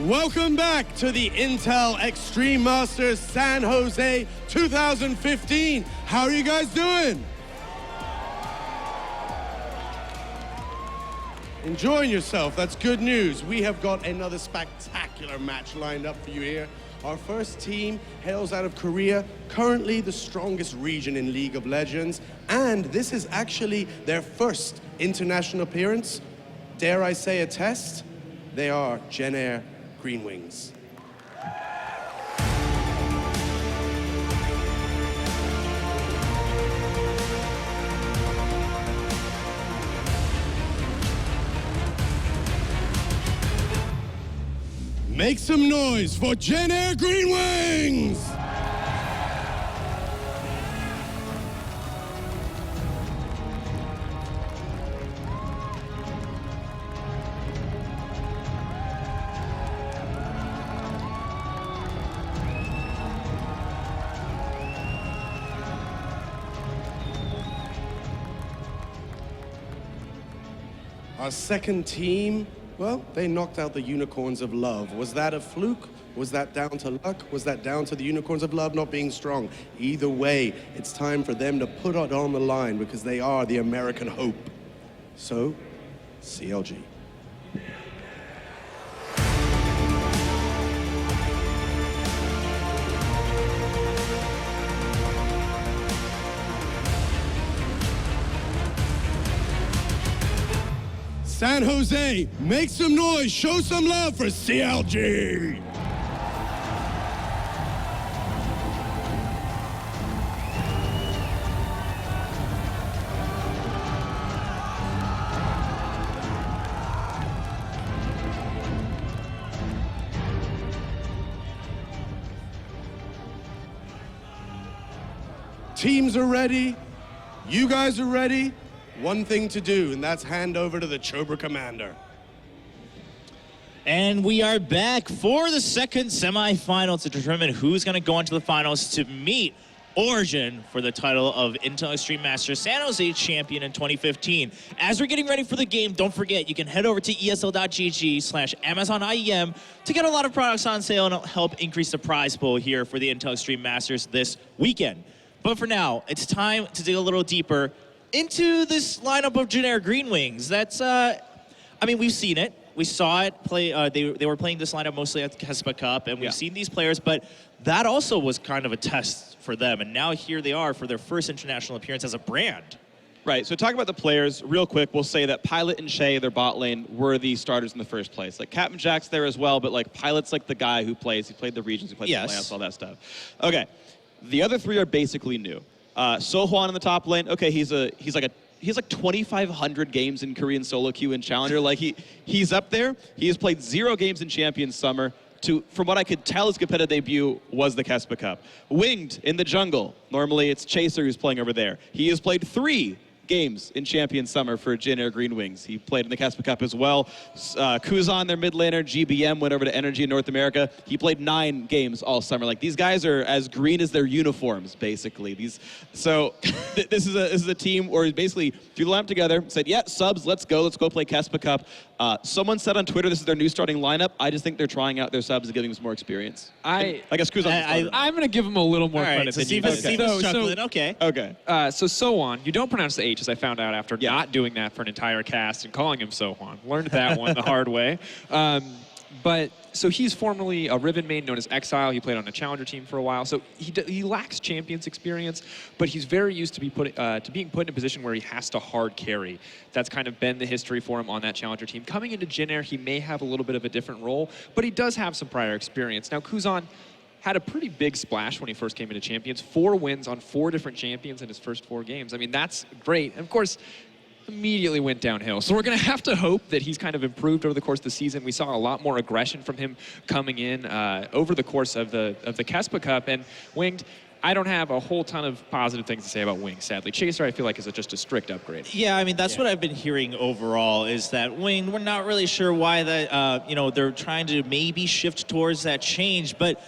Welcome back to the Intel Extreme Masters San Jose 2015. How are you guys doing? Enjoying yourself, that's good news. We have got another spectacular match lined up for you here. Our first team hails out of Korea, currently the strongest region in League of Legends, and this is actually their first international appearance. Dare I say a test? They are Jin Air Green Wings. Make some noise for Jin Air Green Wings! Our second team, well, they knocked out the Unicorns of Love. Was that a fluke? Was that down to luck? Was that down to the Unicorns of Love not being strong? Either way, it's time for them to put it on the line because they are the American hope. So, CLG. San Jose, make some noise, show some love for CLG! Teams are ready, you guys are ready. One thing to do, and that's hand over to the Chobra Commander. And we are back for the second semifinal to determine who's going to go into the finals to meet Origin for the title of Intel Extreme Masters San Jose Champion in 2015. As we're getting ready for the game, don't forget, you can head over to esl.gg/Amazon IEM to get a lot of products on sale and help increase the prize pool here for the Intel Extreme Masters this weekend. But for now, it's time to dig a little deeper into this lineup of Jin Air Green Wings. That's, I mean, we've seen it. We saw it play, they were playing this lineup mostly at the Kespa Cup, and we've seen these players, but that also was kind of a test for them, and now here they are for their first international appearance as a brand. Right, so talking about the players, real quick, we'll say that Pilot and Shay, their bot lane, were the starters in the first place. Like, Captain Jack's there as well, but, like, Pilot's, like, the guy who plays. He played the regions, he played the lands, all that stuff. Okay, the other three are basically new. Sohwan in the top lane, okay, he's like 2,500 games in Korean solo queue and challenger. Like he's up there. He has played 0 games in Champions Summer. From what I could tell, his competitive debut was the Kespa Cup. Winged in the jungle. Normally it's Chaser who's playing over there. He has played 3 games in Champions Summer for Jin Air Green Wings. He played in the Kespa Cup as well. Kuzan, their mid laner, GBM, went over to Energy in North America. He played 9 games all summer. Like, these guys are as green as their uniforms, basically. This is a team where he basically threw the lineup together, said, yeah, subs, let's go play Kespa Cup. Someone said on Twitter this is their new starting lineup. I just think they're trying out their subs and giving them some more experience. I guess Kuzan. I'm going to give him a little more credit than you. Okay. So Sohwan, you don't pronounce the H, as I found out after not doing that for an entire cast and calling him Sohwan. Learned that one the hard way. So he's formerly a Riven main known as Exile. He played on a challenger team for a while. So he lacks Champions experience, but he's very used to being put in a position where he has to hard carry. That's kind of been the history for him on that challenger team. Coming into Jin Air, he may have a little bit of a different role, but he does have some prior experience. Now, Kuzan had a pretty big splash when he first came into Champions. 4 wins on 4 different champions in his first 4 games. I mean, that's great. And of course, immediately went downhill. So we're going to have to hope that he's kind of improved over the course of the season. We saw a lot more aggression from him coming in over the course of the Kespa Cup. And Winged, I don't have a whole ton of positive things to say about Wing, sadly. Chaser, I feel like, is just a strict upgrade. Yeah, I mean, that's what I've been hearing overall, is that Wing, we're not really sure why that, they're trying to maybe shift towards that change. But,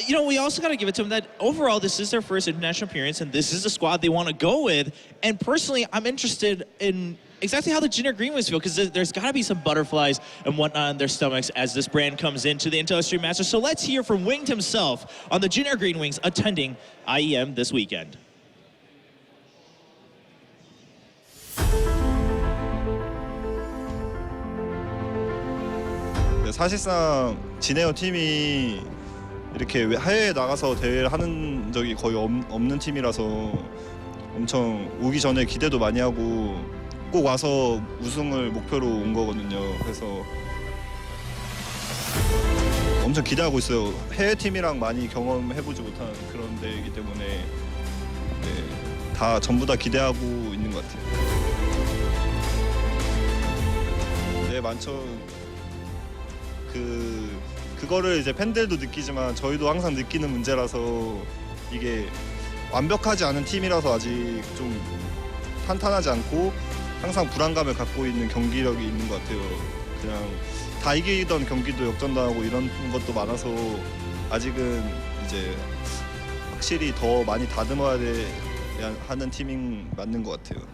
we also got to give it to them that overall, this is their first international appearance, and this is the squad they want to go with. And personally, I'm interested in exactly how the Jin Air Green Wings feel, because there's got to be some butterflies and whatnot in their stomachs as this brand comes into the Intel Extreme Masters. So let's hear from Winged himself on the Jin Air Green Wings attending IEM this weekend. 사실상 진에어 팀이 이렇게 해외에 나가서 대회를 하는 적이 거의 없는 팀이라서 엄청 오기 전에 기대도 많이 하고 꼭 와서 우승을 목표로 온 거거든요. 그래서 엄청 기대하고 있어요. 해외 팀이랑 많이 경험해보지 못한 그런 데이기 때문에 네, 다 전부 다 기대하고 있는 것 같아요. 네, 많죠. 그거를 이제 팬들도 느끼지만 저희도 항상 느끼는 문제라서 이게 완벽하지 않은 팀이라서 아직 좀 탄탄하지 않고 항상 불안감을 갖고 있는 경기력이 있는 것 같아요. 그냥 다 이기던 경기도 역전당하고 이런 것도 많아서 아직은 이제 확실히 더 많이 다듬어야 하는 팀인 맞는 것 같아요.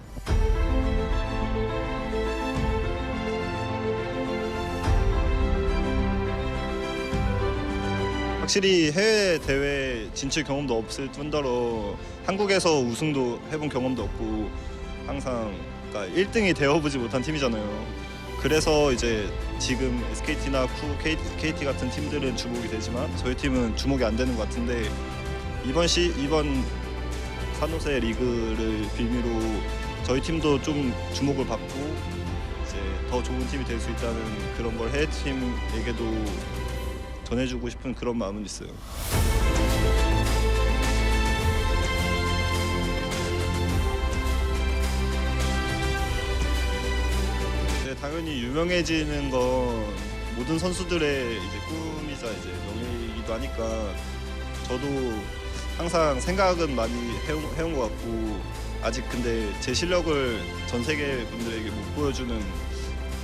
확실히 해외 대회 진출 경험도 없을 뿐더러 한국에서 우승도 해본 경험도 없고 항상 그러니까 1등이 되어보지 못한 팀이잖아요. 그래서 이제 지금 SKT나 KT 같은 팀들은 주목이 되지만 저희 팀은 주목이 안 되는 것 같은데 이번 산호세 리그를 빌미로 저희 팀도 좀 주목을 받고 이제 더 좋은 팀이 될 수 있다는 그런 걸 해외 팀에게도 전해주고 싶은 그런 마음은 있어요. 네, 당연히 유명해지는 건 모든 선수들의 이제 꿈이자 이제 명예이기도 하니까 저도 항상 생각은 많이 해온 것 같고 아직 근데 제 실력을 전 세계 분들에게 못 보여주는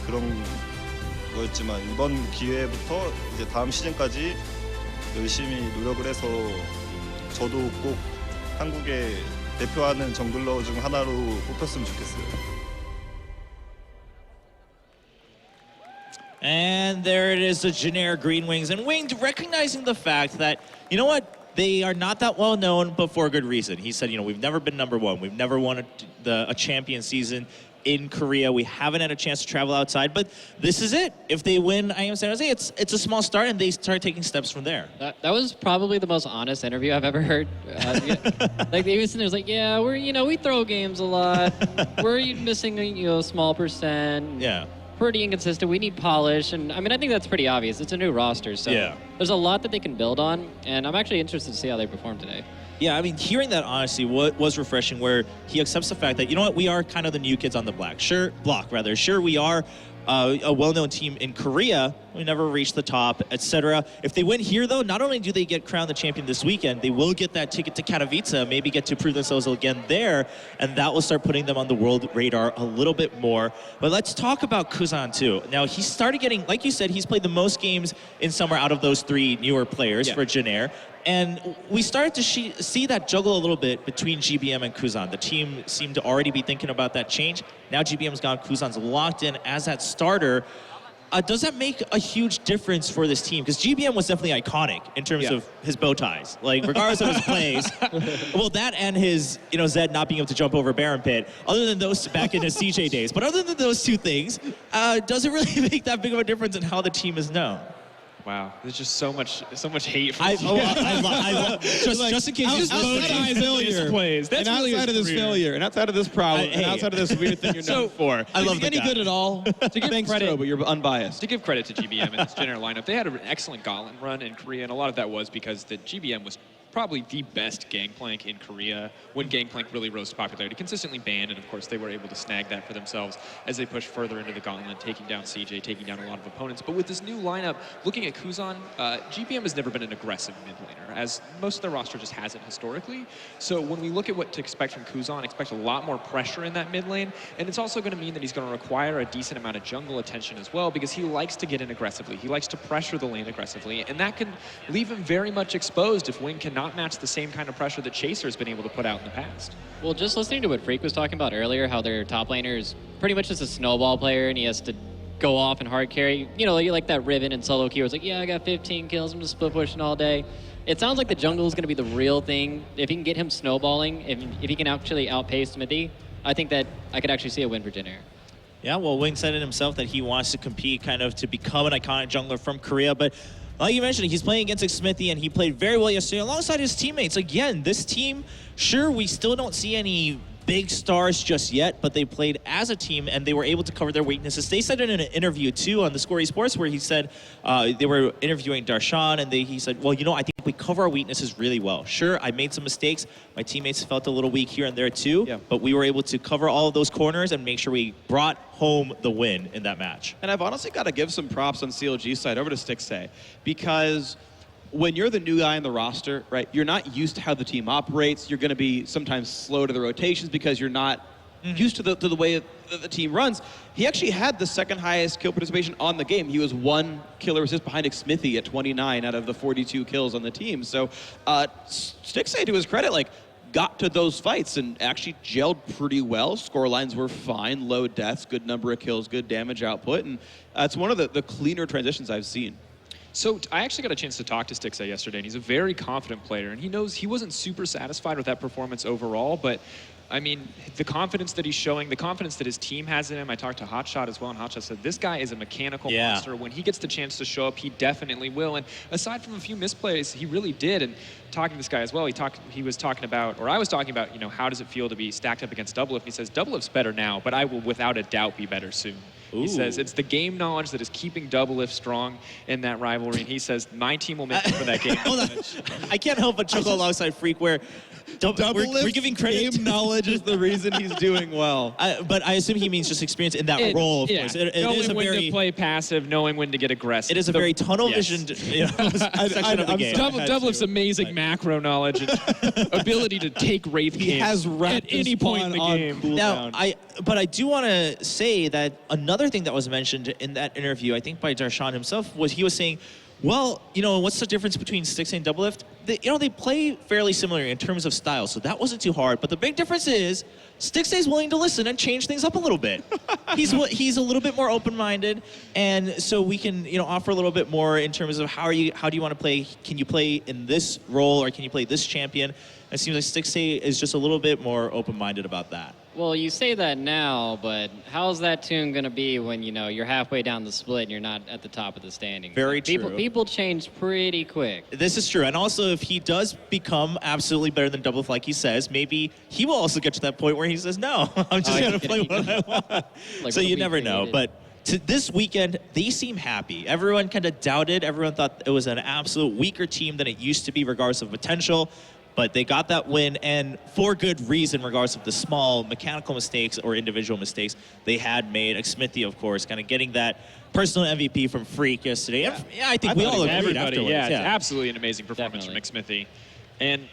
그런 거였지만 이번 기회부터 이제 다음 시즌까지 열심히 노력을 해서 저도 꼭 한국에 대표하는 정글러 중 하나로 뽑혔으면 좋겠어요. And there it is, the Jin Air Green Wings. And Winged recognizing the fact that, you know what, they are not that well known, but for a good reason. He said, you know, we've never been #1. We've never won a champion season in Korea. We haven't had a chance to travel outside, but this is it. If they win IEM San Jose, it's a small start, and they start taking steps from there. That was probably the most honest interview I've ever heard. Like he was sitting there, was like, yeah, we throw games a lot. We're missing a small percent. Yeah. Pretty inconsistent. We need polish, and I mean, I think that's pretty obvious. It's a new roster, so there's a lot that they can build on, and I'm actually interested to see how they perform today. Yeah, I mean, hearing that honestly was refreshing, where he accepts the fact that, you know what, we are kind of the new kids on the block. Sure, we are a well-known team in Korea. We never reached the top, etc. If they win here, though, not only do they get crowned the champion this weekend, they will get that ticket to Katowice, maybe get to prove themselves again there, and that will start putting them on the world radar a little bit more. But let's talk about Kuzan, too. Now, he started getting, like you said, he's played the most games in summer out of those 3 newer players for Jin Air. And we started to see that juggle a little bit between GBM and Kuzan. The team seemed to already be thinking about that change. Now GBM's gone, Kuzan's locked in as that starter. Does that make a huge difference for this team? Because GBM was definitely iconic in terms of his bow ties. Like, regardless of his plays, well, that and his, Zed not being able to jump over Baron Pit, other than those back in his CJ days. But other than those 2 things, does it really make that big of a difference in how the team is known? Wow, there's just so much hate for I love just in case you outside of this failure, plays. That's and really outside of this failure, and outside of this problem, and outside of this weird thing you're known for. I love any good at all. To give Thanks, credit, Joe, but you're unbiased. To give credit to GBM and this Jin Air lineup, they had an excellent Gauntlet run in Korea, and a lot of that was because the GBM was probably the best Gangplank in Korea when Gangplank really rose to popularity. Consistently banned, and of course they were able to snag that for themselves as they pushed further into the Gauntlet, taking down CJ, taking down a lot of opponents. But with this new lineup, looking at Kuzan, GBM has never been an aggressive mid laner, as most of their roster just hasn't historically. So when we look at what to expect from Kuzan, expect a lot more pressure in that mid lane, and it's also going to mean that he's going to require a decent amount of jungle attention as well, because he likes to get in aggressively. He likes to pressure the lane aggressively, and that can leave him very much exposed if Wing cannot not match the same kind of pressure that Chaser's been able to put out in the past. Well, just listening to what Freak was talking about earlier, how their top laner is pretty much just a snowball player, and he has to go off and hard carry. You know, like that Riven and solo queue. It's like, yeah, I got 15 kills. I'm just split pushing all day. It sounds like the jungle is going to be the real thing. If he can get him snowballing, if he can actually outpace Smithy, I think that I could actually see a win for Jin Air. Yeah, well, Wing said it himself that he wants to compete kind of to become an iconic jungler from Korea, but like you mentioned, he's playing against Smithy, and he played very well yesterday alongside his teammates. Again, this team, sure, we still don't see any big stars just yet, but they played as a team, and they were able to cover their weaknesses. They said it in an interview, too, on the Score Esports, where he said they were interviewing Darshan, and he said, well, you know, I think we cover our weaknesses really well. Sure, I made some mistakes. My teammates felt a little weak here and there, too, but we were able to cover all of those corners and make sure we brought home the win in that match. And I've honestly got to give some props on CLG's side over to Stixay, because when you're the new guy in the roster, right, you're not used to how the team operates. You're going to be sometimes slow to the rotations because you're not used to the way that the team runs. He actually had the second highest kill participation on the game. He was 1 killer assist behind Smithy at 29 out of the 42 kills on the team. So Stixay, to his credit, like, got to those fights and actually gelled pretty well. Score lines were fine, low deaths, good number of kills, good damage output, and it's one of the cleaner transitions I've seen. So I actually got a chance to talk to Stixay yesterday, and he's a very confident player, and he knows he wasn't super satisfied with that performance overall, but I mean, the confidence that he's showing, the confidence that his team has in him. I talked to Hotshot as well, and Hotshot said this guy is a mechanical monster. When he gets the chance to show up, he definitely will. And aside from a few misplays, he really did. And talking to this guy as well, he was talking about, or I was talking about, you know, how does it feel to be stacked up against Doublelift? He says Doublelift's better now, but I will without a doubt be better soon. He says it's the game knowledge that is keeping Doublelift strong in that rivalry, and he says my team will make it for that game. I can't help but chuckle alongside Freak, where we're giving credit. Game knowledge is the reason he's doing well. But I assume he means just experience in that role, of course. It knowing is a when very to play passive, knowing when to get aggressive. It is a very tunnel-visioned section of the game. Doublelift's amazing macro knowledge and ability to take Wraith He has at any point in the game. Now, I do want to say that another thing that was mentioned in that interview, I think by Darshan himself, was he was saying, well, you know, what's the difference between Stixay and Doublelift? They play fairly similar in terms of style, so that wasn't too hard. But the big difference is Stixay's willing to listen and change things up a little bit. He's a little bit more open-minded, and so we can, you know, offer a little bit more in terms of how do you want to play? Can you play in this role, or can you play this champion? It seems like Stixay is just a little bit more open-minded about that. Well, you say that now, but how's that tune going to be when, you know, you're halfway down the split and you're not at the top of the standing? Very true. People change pretty quick. This is true. And also, if he does become absolutely better than Doublelift, like he says, maybe he will also get to that point where he says, no, I'm just going to play what I want. Like so you never know. But this weekend, they seem happy. Everyone kind of doubted. Everyone thought it was an absolute weaker team than it used to be, regardless of potential. But they got that win, and for good reason, regardless of the small mechanical mistakes or individual mistakes they had made. Smithy, of course, kind of getting that personal MVP from Freak yesterday. Yeah, I think we all agreed afterwards. Yeah, it's absolutely an amazing performance from Smithy. And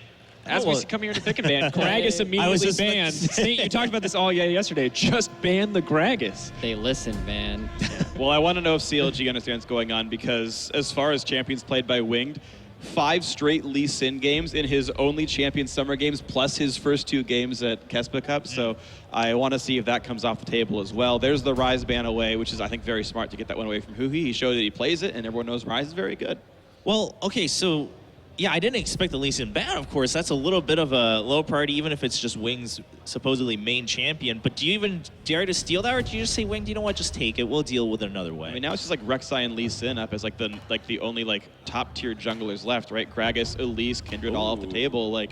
as we come here to pick and ban, Gragas immediately banned. Saint, you talked about this all yesterday. Just ban the Gragas. They listen, man. Well, I want to know if CLG understands what's going on, because as far as champions played by Winged, 5 straight Lee Sin games in his only champion summer games, plus his first 2 games at Kespa Cup. So I want to see if that comes off the table as well. There's the Rise ban away, which is, I think, very smart to get that one away from Huhi. He showed that he plays it, and everyone knows Rise is very good. Well, okay, so yeah, I didn't expect the Lee Sin ban, of course. That's a little bit of a low priority, even if it's just Wing's supposedly main champion. But do you even dare to steal that, or do you just say, Wing, you know what, just take it. We'll deal with it another way. I mean, now it's just like Rek'Sai and Lee Sin up as like the only top-tier junglers left, right? Gragas, Elise, Kindred all off the table. Like,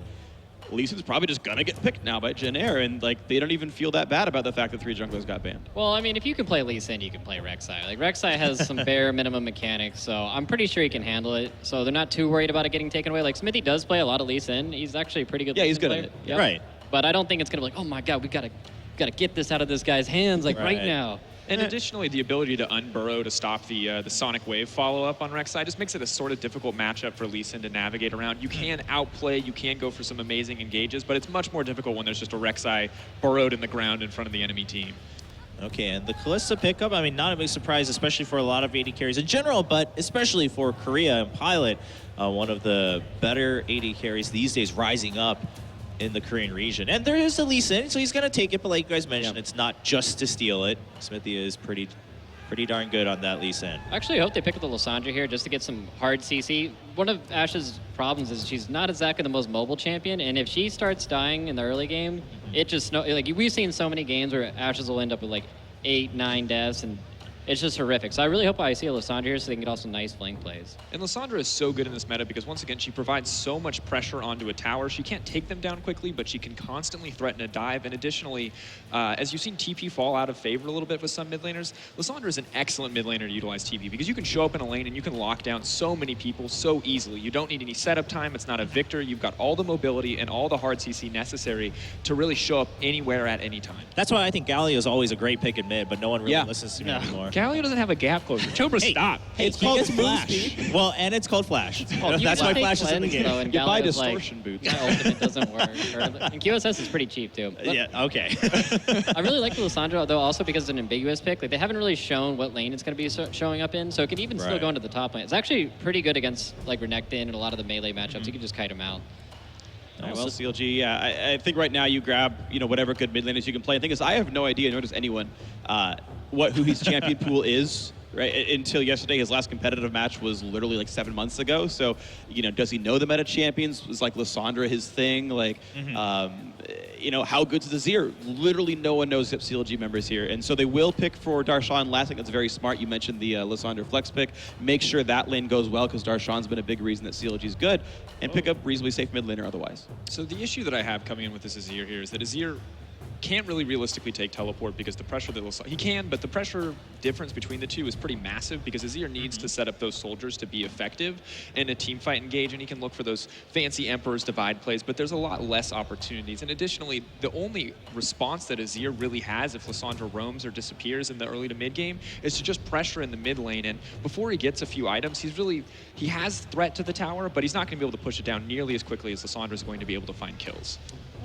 Lee Sin's probably just gonna get picked now by Jin Air, and like they don't even feel that bad about the fact that 3 junglers got banned. Well, I mean, if you can play Lee Sin, you can play Rek'Sai. Like, Rek'Sai has some bare minimum mechanics, so I'm pretty sure he can handle it. So they're not too worried about it getting taken away. Like, Smithy does play a lot of Lee Sin. He's actually a pretty good. Yeah, he's good player. at it. Yep. Right. But I don't think it's gonna be like, oh my God, we gotta get this out of this guy's hands like right now. And additionally, the ability to unburrow to stop the Sonic Wave follow-up on Rek'Sai just makes it a sort of difficult matchup for Lee Sin to navigate around. You can outplay, you can go for some amazing engages, but it's much more difficult when there's just a Rek'Sai burrowed in the ground in front of the enemy team. Okay, and the Kalista pickup, I mean, not a big surprise, especially for a lot of AD carries in general, but especially for Korea and Pilot, one of the better AD carries these days rising up in the Korean region. And there is a Lee Sin, so he's going to take it, but like you guys mentioned, it's not just to steal it. Smithy is pretty darn good on that Lee Sin. I actually hope they pick up the Lysandra here just to get some hard CC. One of Ash's problems is she's not exactly the most mobile champion, and if she starts dying in the early game, it just like we've seen so many games where Ashes will end up with like 8, 9 deaths, and it's just horrific. So I really hope I see a Lysandra here so they can get also nice flank plays. And Lysandra is so good in this meta because, once again, she provides so much pressure onto a tower. She can't take them down quickly, but she can constantly threaten a dive. And additionally, as you've seen TP fall out of favor a little bit with some mid laners, Lysandra is an excellent mid laner to utilize TP because you can show up in a lane and you can lock down so many people so easily. You don't need any setup time. It's not a Victor. You've got all the mobility and all the hard CC necessary to really show up anywhere at any time. That's why I think Galio is always a great pick in mid, but no one really listens to me anymore. Galio doesn't have a gap closure. Chobra, stop. Hey, it's called Flash. Well, and it's called Flash. That's why Flash is in the game. Though, and You buy Galio's distortion like, boots. My ultimate doesn't work. And QSS is pretty cheap too. But Yeah, okay. I really like the Lysandra, though, also because it's an ambiguous pick. Like, they haven't really shown what lane it's going to be showing up in, so it can even still go into the top lane. It's actually pretty good against like Renekton and a lot of the melee matchups. You can just kite them out. All right, well, CLG, yeah, I think right now you grab, whatever good mid laners you can play. The thing is, I have no idea, nor does anyone, who his champion pool is. Right, until yesterday, his last competitive match was literally like 7 months ago. So, does he know the meta champions? Was like Lysandra his thing? Like, how good's the Azir? Literally no one knows except CLG members here. And so they will pick for Darshan last. I think that's very smart. You mentioned the Lysandra flex pick. Make sure that lane goes well because Darshan's been a big reason that CLG is good. And pick up reasonably safe mid laner otherwise. So the issue that I have coming in with this Azir here is that Azir can't really realistically take teleport because the pressure that he can, but the pressure difference between the two is pretty massive because Azir needs to set up those soldiers to be effective in a team fight engage, and he can look for those fancy Emperor's Divide plays, but there's a lot less opportunities. And additionally, the only response that Azir really has if Lysandra roams or disappears in the early to mid game is to just pressure in the mid lane, and before he gets a few items, he has threat to the tower, but he's not going to be able to push it down nearly as quickly as Lysandra is going to be able to find kills.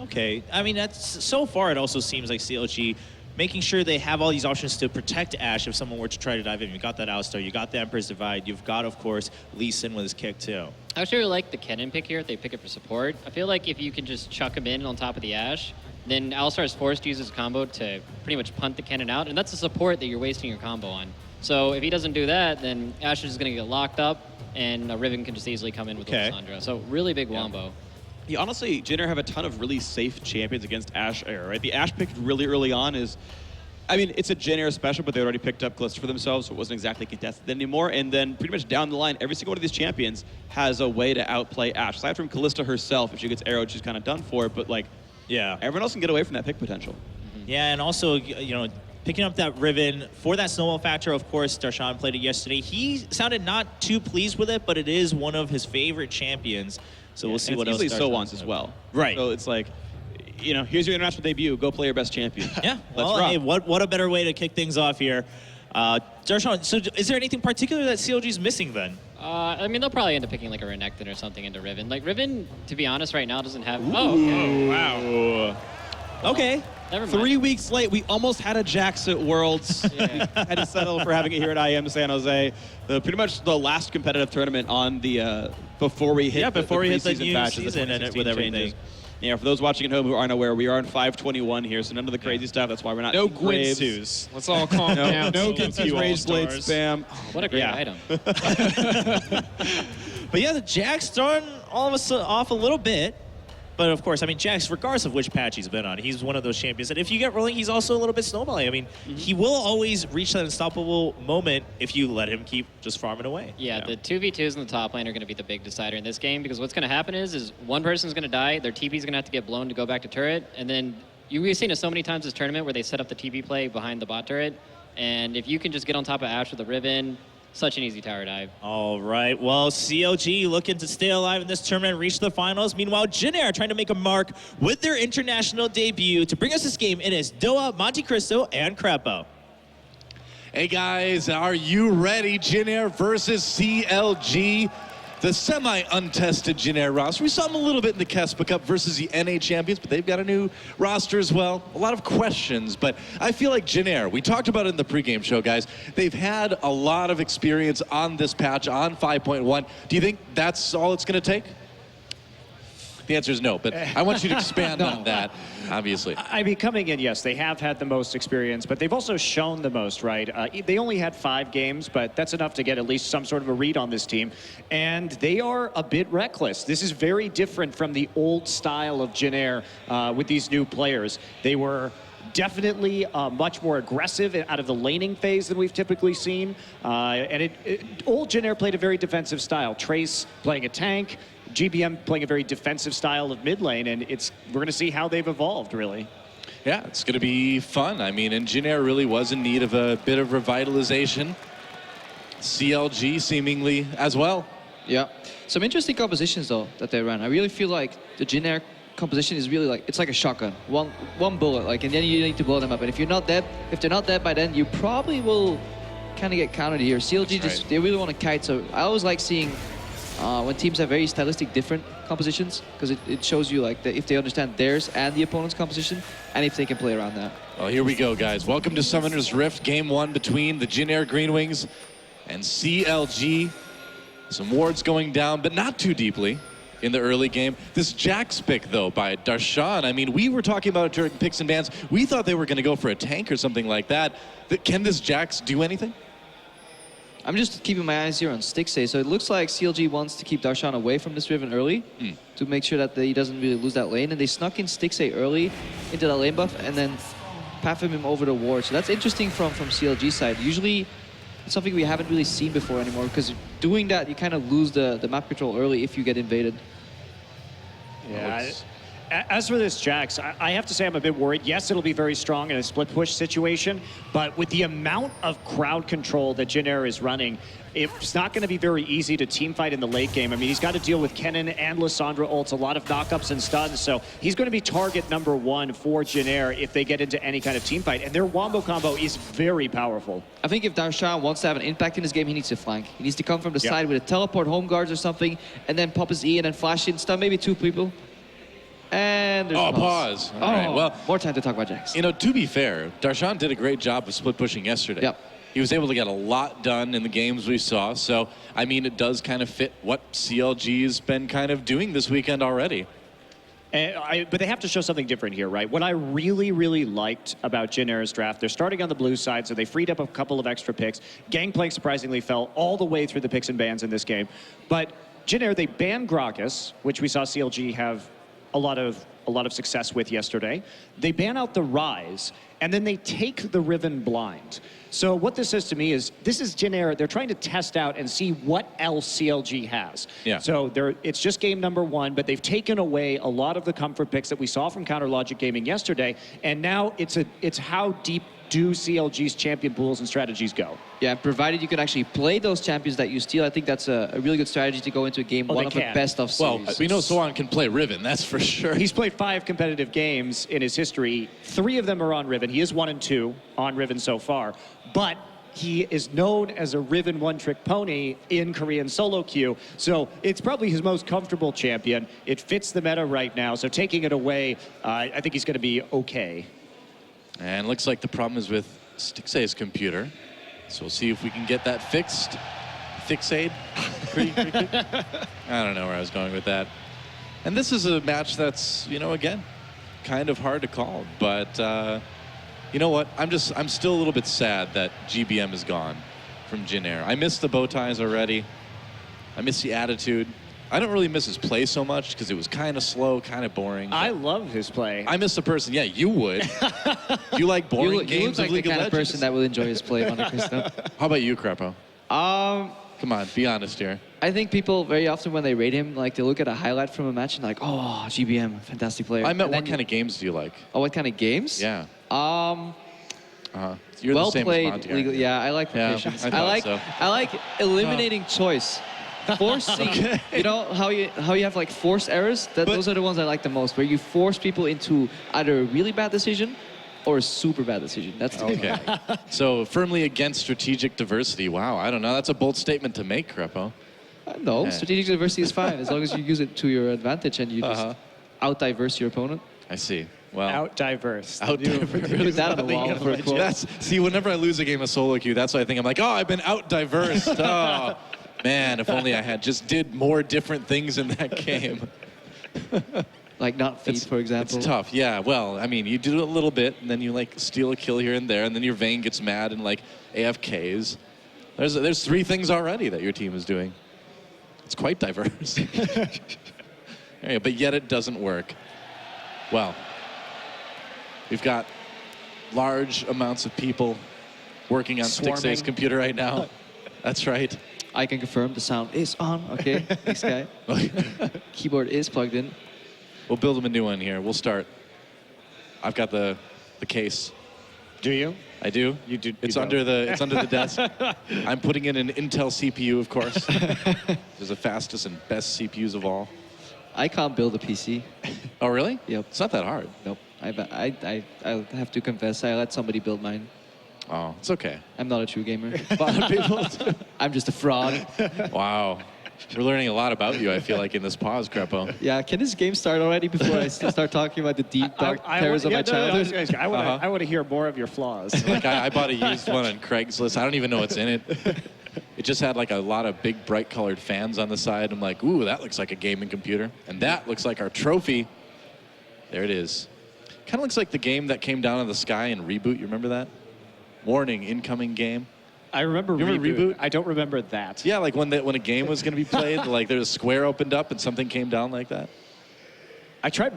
Okay, I mean, that's so far it also seems like CLG making sure they have all these options to protect Ashe if someone were to try to dive in. You got that Alistar, you got the Emperor's Divide, you've got, of course, Lee Sin with his kick too. I actually really like the Kennen pick here if they pick it for support. I feel like if you can just chuck him in on top of the Ashe, then Alistar is forced to use his combo to pretty much punt the Kennen out, and that's a support that you're wasting your combo on. So if he doesn't do that, then Ashe is going to get locked up, and a Riven can just easily come in with Lysandra. So really big wombo. Yeah, honestly, Jin Air have a ton of really safe champions against Ashe Air, right? The Ashe pick really early on is, I mean, it's a Jin Air special, but they already picked up Kalista for themselves, so it wasn't exactly contested anymore. And then pretty much down the line, every single one of these champions has a way to outplay Ashe. Aside from Kalista herself, if she gets arrowed, she's kind of done for, but like, everyone else can get away from that pick potential. Yeah, and also, picking up that Riven for that snowball factor, of course, Darshan played it yesterday. He sounded not too pleased with it, but it is one of his favorite champions. So we'll see what else. It's usually Sowan's as well. Right. So it's like, here's your international debut. Go play your best champion. Yeah. Let's well, rock. hey, what a better way to kick things off here. Darshan, so is there anything particular that CLG's missing then? I mean, they'll probably end up picking like a Renekton or something into Riven. Like, Riven, to be honest, right now doesn't have... Oh, wow. Okay. Never mind. 3 weeks late, we almost had a Jax at Worlds. Had to settle for having it here at IEM San Jose. Pretty much the last competitive tournament on the before we hit the new batches, season and with everything. Changes. Yeah, for those watching at home who aren't aware, we are in 521 here, so none of the crazy stuff. That's why we're not No Graves. Gwynsu's. Let's all calm down. No Team Gwynsu's Rage Blade spam. What a great item. But yeah, the Jax starting all of a sudden off a little bit. But of course, I mean, Jax, regardless of which patch he's been on, he's one of those champions. And if you get rolling, he's also a little bit snowballing. I mean, he will always reach that unstoppable moment if you let him keep just farming away. Yeah, the 2v2s in the top lane are going to be the big decider in this game, because what's going to happen is one person's going to die, their TP's going to have to get blown to go back to turret, and then we've seen it so many times this tournament where they set up the TP play behind the bot turret, and if you can just get on top of Ashe with a Riven, such an easy tower dive. All right, well, CLG looking to stay alive in this tournament, reach the finals. Meanwhile, Jin Air trying to make a mark with their international debut. To bring us this game, it is Doha, Monte Cristo, and Crepo. Hey guys, are you ready? Jin Air versus CLG. the semi-untested Jin Air roster. We saw them a little bit in the Kespa Cup versus the NA champions, but they've got a new roster as well. A lot of questions, but I feel like Jin Air, we talked about it in the pregame show, guys. They've had a lot of experience on this patch, on 5.1. Do you think that's all it's going to take? The answer is no, but I want you to expand on that, obviously. I mean, coming in, yes, they have had the most experience, but they've also shown the most, right? They only had 5 games, but that's enough to get at least some sort of a read on this team. And they are a bit reckless. This is very different from the old style of Jin Air with these new players. They were definitely much more aggressive out of the laning phase than we've typically seen. And old Jin Air played a very defensive style. Trace playing a tank, GBM playing a very defensive style of mid lane, and we're going to see how they've evolved, really. Yeah, it's going to be fun. I mean, and Jin Air really was in need of a bit of revitalization. CLG seemingly as well. Yeah, some interesting compositions though that they ran. I really feel like the Jin Air composition is really like, it's like a shotgun. One bullet, like, and then you need to blow them up. And if they're not dead by then, you probably will kind of get countered here. CLG they really want to kite. So I always like seeing when teams have very stylistic different compositions, because it shows you like that if they understand theirs and the opponent's composition, and if they can play around that. Well, here we go, guys. Welcome to Summoner's Rift, Game 1 between the Jin Air Green Wings and CLG. Some wards going down, but not too deeply in the early game. This Jax pick, though, by Darshan, I mean, we were talking about it during picks and bans. We thought they were going to go for a tank or something like that. Can this Jax do anything? I'm just keeping my eyes here on Stixay. So it looks like CLG wants to keep Darshan away from this Riven early to make sure that he doesn't really lose that lane. And they snuck in Stixay early into that lane buff and then pathing him over the ward. So that's interesting from CLG side. Usually it's something we haven't really seen before anymore, because doing that, you kind of lose the map control early if you get invaded. Yeah. As for this Jax, I have to say I'm a bit worried. Yes, it'll be very strong in a split push situation, but with the amount of crowd control that Jin Air is running, it's not going to be very easy to team fight in the late game. I mean, he's got to deal with Kennen and Lissandra ults, a lot of knockups and stuns, so he's going to be target number 1 for Jin Air if they get into any kind of team fight, and their wombo combo is very powerful. I think if Darshan wants to have an impact in this game, he needs to flank. He needs to come from the side with a teleport home guards or something, and then pop his E and then flash in, stun maybe 2 people. And there's pause. All right, well, more time to talk about Jax. You know, to be fair, Darshan did a great job of split pushing yesterday. Yep. He was able to get a lot done in the games we saw. So, I mean, it does kind of fit what CLG's been kind of doing this weekend already. But they have to show something different here, right? What I really, really liked about Jin Air's draft, they're starting on the blue side, so they freed up a couple of extra picks. Gangplank surprisingly fell all the way through the picks and bans in this game. But Jin Air, they banned Grokkus, which we saw CLG have a lot of success with yesterday. They ban out the Rise, and then they take the Riven Blind. So what this says to me is, this is Jin Air. They're trying to test out and see what else CLG has. Yeah. So it's just game number 1, but they've taken away a lot of the comfort picks that we saw from Counter Logic Gaming yesterday, and now it's how deep do CLG's champion pools and strategies go? Yeah, provided you can actually play those champions that you steal, I think that's a really good strategy to go into a game 1 of the best of series. Well, we know Sohan can play Riven, that's for sure. He's played 5 competitive games in his history. 3 of them are on Riven. He is 1 and 2 on Riven so far, but he is known as a Riven one-trick pony in Korean solo queue, so it's probably his most comfortable champion. It fits the meta right now, so taking it away, I think he's going to be okay. And looks like the problem is with Stixay's computer. So we'll see if we can get that fixed. Fixade? Pretty quick. I don't know where I was going with that. And this is a match that's, you know, again, kind of hard to call. But you know what? I'm still a little bit sad that GBM is gone from Jin Air. I miss the bow ties already. I miss the attitude. I don't really miss his play so much because it was kind of slow, kind of boring. I love his play. I miss the person. Yeah, you would. You like boring games you look like of League the of kind Legends. of person that will enjoy his play, Monte Cristo. How about you, Crepo? Come on, be honest here. I think people very often when they rate him, like they look at a highlight from a match and like, oh, GBM, fantastic player. I meant what kind of games do you like? Oh, what kind of games? Yeah. You're well the same played. as Monty, aren't you? Yeah, I like patience. I like eliminating choice. Forcing, you know how you have like forced errors. Those are the ones I like the most, where you force people into either a really bad decision or a super bad decision. That's the okay. So firmly against strategic diversity. Wow, I don't know. That's a bold statement to make, Crepo. No, Yeah. strategic diversity is fine as long as you use it to your advantage and you just out-diverse your opponent. I see. Well, Out diverse. Put that on the wall for a quote. see, whenever I lose a game of solo queue, that's what I think. I'm like, oh, I've been out-diversed. Oh, man, if only I had just did more different things in that game. Like not feed, for example. It's tough, yeah. Well, I mean, you do it a little bit, and then you like steal a kill here and there, and then your Vayne gets mad and like AFKs. There's 3 things already that your team is doing. It's quite diverse. Yeah, but yet it doesn't work. Well, we've got large amounts of people working on Stixay's computer right now. That's right. I can confirm the sound is on. Okay, this guy. Keyboard is plugged in. We'll build him a new one here. We'll start. I've got the case. Do you? I do. You do. It's under the desk. I'm putting in an Intel CPU, of course. There's the fastest and best CPUs of all. I can't build a PC. Oh, really? Yep. It's not that hard. Nope. I have to confess, I let somebody build mine. Oh, it's okay. I'm not a true gamer. A lot of people do. I'm just a fraud. Wow. We're learning a lot about you, I feel like, in this pause, Crepo. Yeah, can this game start already before I start talking about the deep, dark terrors of my childhood? I want to hear more of your flaws. Like, I bought a used one on Craigslist. I don't even know what's in it. It just had like a lot of big, bright colored fans on the side. I'm like, ooh, that looks like a gaming computer. And that looks like our trophy. There it is. Kind of looks like the game that came down in the sky in Reboot. You remember that? Warning, incoming game. I remember Reboot. I don't remember that. Yeah, like when a game was going to be played, like there's a square opened up and something came down like that. I tried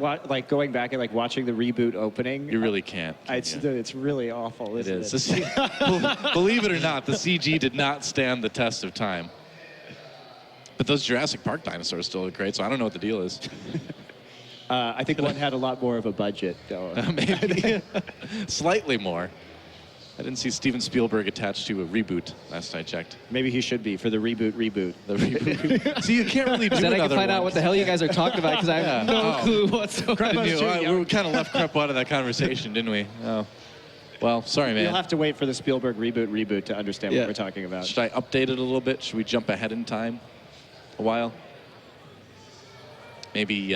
going back and like watching the Reboot opening. You really can't. It's really awful, It isn't is. Believe it or not, the CG did not stand the test of time. But those Jurassic Park dinosaurs still look great, so I don't know what the deal is. I think one had a lot more of a budget, though. Maybe. Slightly more. I didn't see Steven Spielberg attached to a Reboot last I checked. Maybe he should be for the Reboot. The Reboot. See, you can't really do Then another I can find out what the hell you guys are talking about because I have no clue whatsoever. We kind of left Crepo out of that conversation, didn't we? Oh. Well, sorry, man. You'll have to wait for the Spielberg reboot to understand what we're talking about. Should I update it a little bit? Should we jump ahead in time a while? Maybe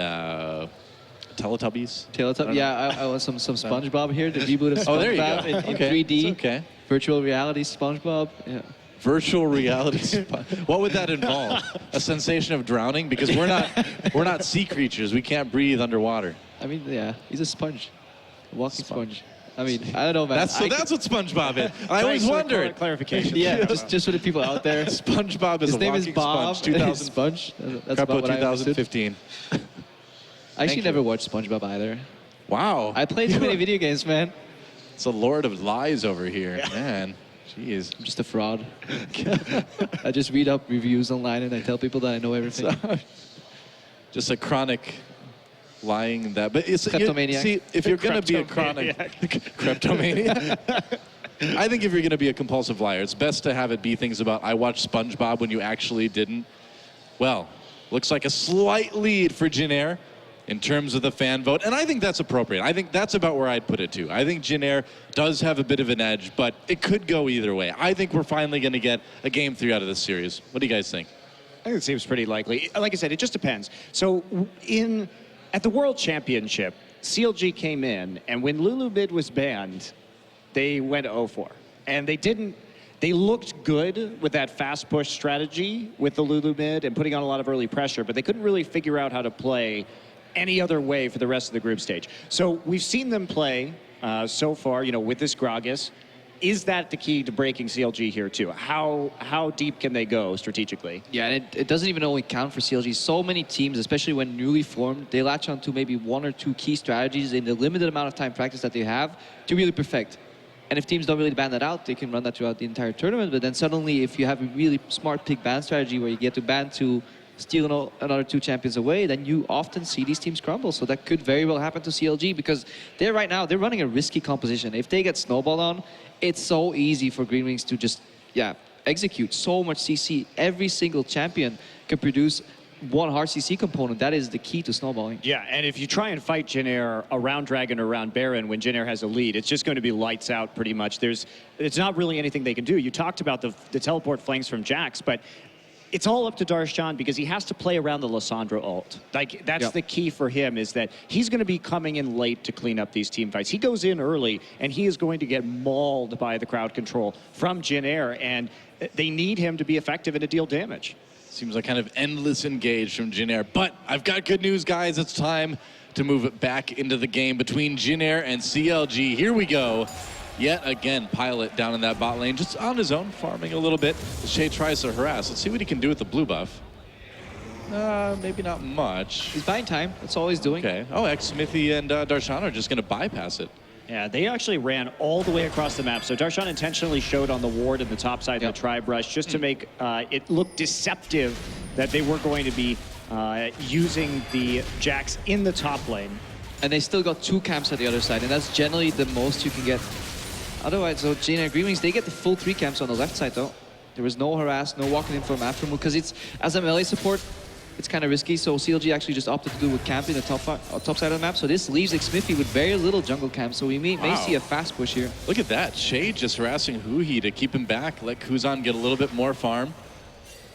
Teletubbies? Yeah, I want some SpongeBob here. The reboot of SpongeBob Oh, there you go. in Okay. 3D. It's okay. Virtual reality SpongeBob. Yeah. Virtual reality. What would that involve? A sensation of drowning? Because we're not sea creatures. We can't breathe underwater. I mean, yeah, he's a sponge. A walking sponge. I mean, I don't know, man. That's what SpongeBob is. I always wondered. Clarification. Yeah, just for the people out there. SpongeBob is His a name walking is Bob. sponge. 2000 Sponge. That's Crepo about what I understood. 2015. I actually you. never watched SpongeBob either. Wow. I play too many video games, man. It's a lord of lies over here, man. Jeez. I'm just a fraud. I just read up reviews online and I tell people that I know everything. Just a chronic lying that. But it's Kleptomaniac. See, if you're going to be a chronic kleptomaniac, I think if you're going to be a compulsive liar, it's best to have it be things about I watched SpongeBob when you actually didn't. Well, looks like a slight lead for Jin Air in terms of the fan vote, and I think that's appropriate. I think that's about where I'd put it too. I think Jin Air does have a bit of an edge, but it could go either way. I think we're finally going to get a Game 3 out of this series. What do you guys think? I think it seems pretty likely. Like I said, it just depends. So at the World Championship, CLG came in, and when Lulu Mid was banned, they went 0-4. And they looked good with that fast push strategy with the Lulu Mid and putting on a lot of early pressure, but they couldn't really figure out how to play any other way for the rest of the group stage. So we've seen them play so far, with this Gragas. Is that the key to breaking CLG here too? How deep can they go strategically? Yeah, and it doesn't even only count for CLG. So many teams, especially when newly formed, they latch on to maybe one or two key strategies in the limited amount of time practice that they have to really perfect. And if teams don't really ban that out, they can run that throughout the entire tournament. But then suddenly, if you have a really smart pick ban strategy where you get to ban to steal another two champions away, then you often see these teams crumble. So that could very well happen to CLG because they're running a risky composition. If they get snowballed on, it's so easy for Green Wings to just, execute so much CC. Every single champion can produce one hard CC component. That is the key to snowballing. Yeah, and if you try and fight Jin Air around Dragon or around Baron when Jin Air has a lead, it's just going to be lights out pretty much. It's not really anything they can do. You talked about the teleport flanks from Jax, but it's all up to Darshan because he has to play around the Lissandra ult. Like, that's the key for him, is that he's going to be coming in late to clean up these team fights. He goes in early, and he is going to get mauled by the crowd control from Jin Air, and they need him to be effective and to deal damage. Seems like kind of endless engage from Jin Air. But I've got good news, guys. It's time to move it back into the game between Jin Air and CLG. Here we go. Yet again, Pilot down in that bot lane, just on his own, farming a little bit. Shay tries to harass. Let's see what he can do with the blue buff. Maybe not much. He's buying time. That's all he's doing. Okay. Oh, Smithy and Darshan are just going to bypass it. Yeah, they actually ran all the way across the map. So Darshan intentionally showed on the ward in the top side of the tri-brush just to make it look deceptive that they were going to be using the Jax in the top lane. And they still got 2 camps at the other side, and that's generally the most you can get. Otherwise, so Jin Air Green Wings, they get the full 3 camps on the left side, though. There was no harass, no walking in from Aftermoon, because it's, as a melee support, it's kind of risky, so CLG actually just opted to do with camping the top side of the map. So this leaves Xmithy with very little jungle camp, so we may see a fast push here. Look at that. Shay just harassing Huhi to keep him back, let Kuzan get a little bit more farm.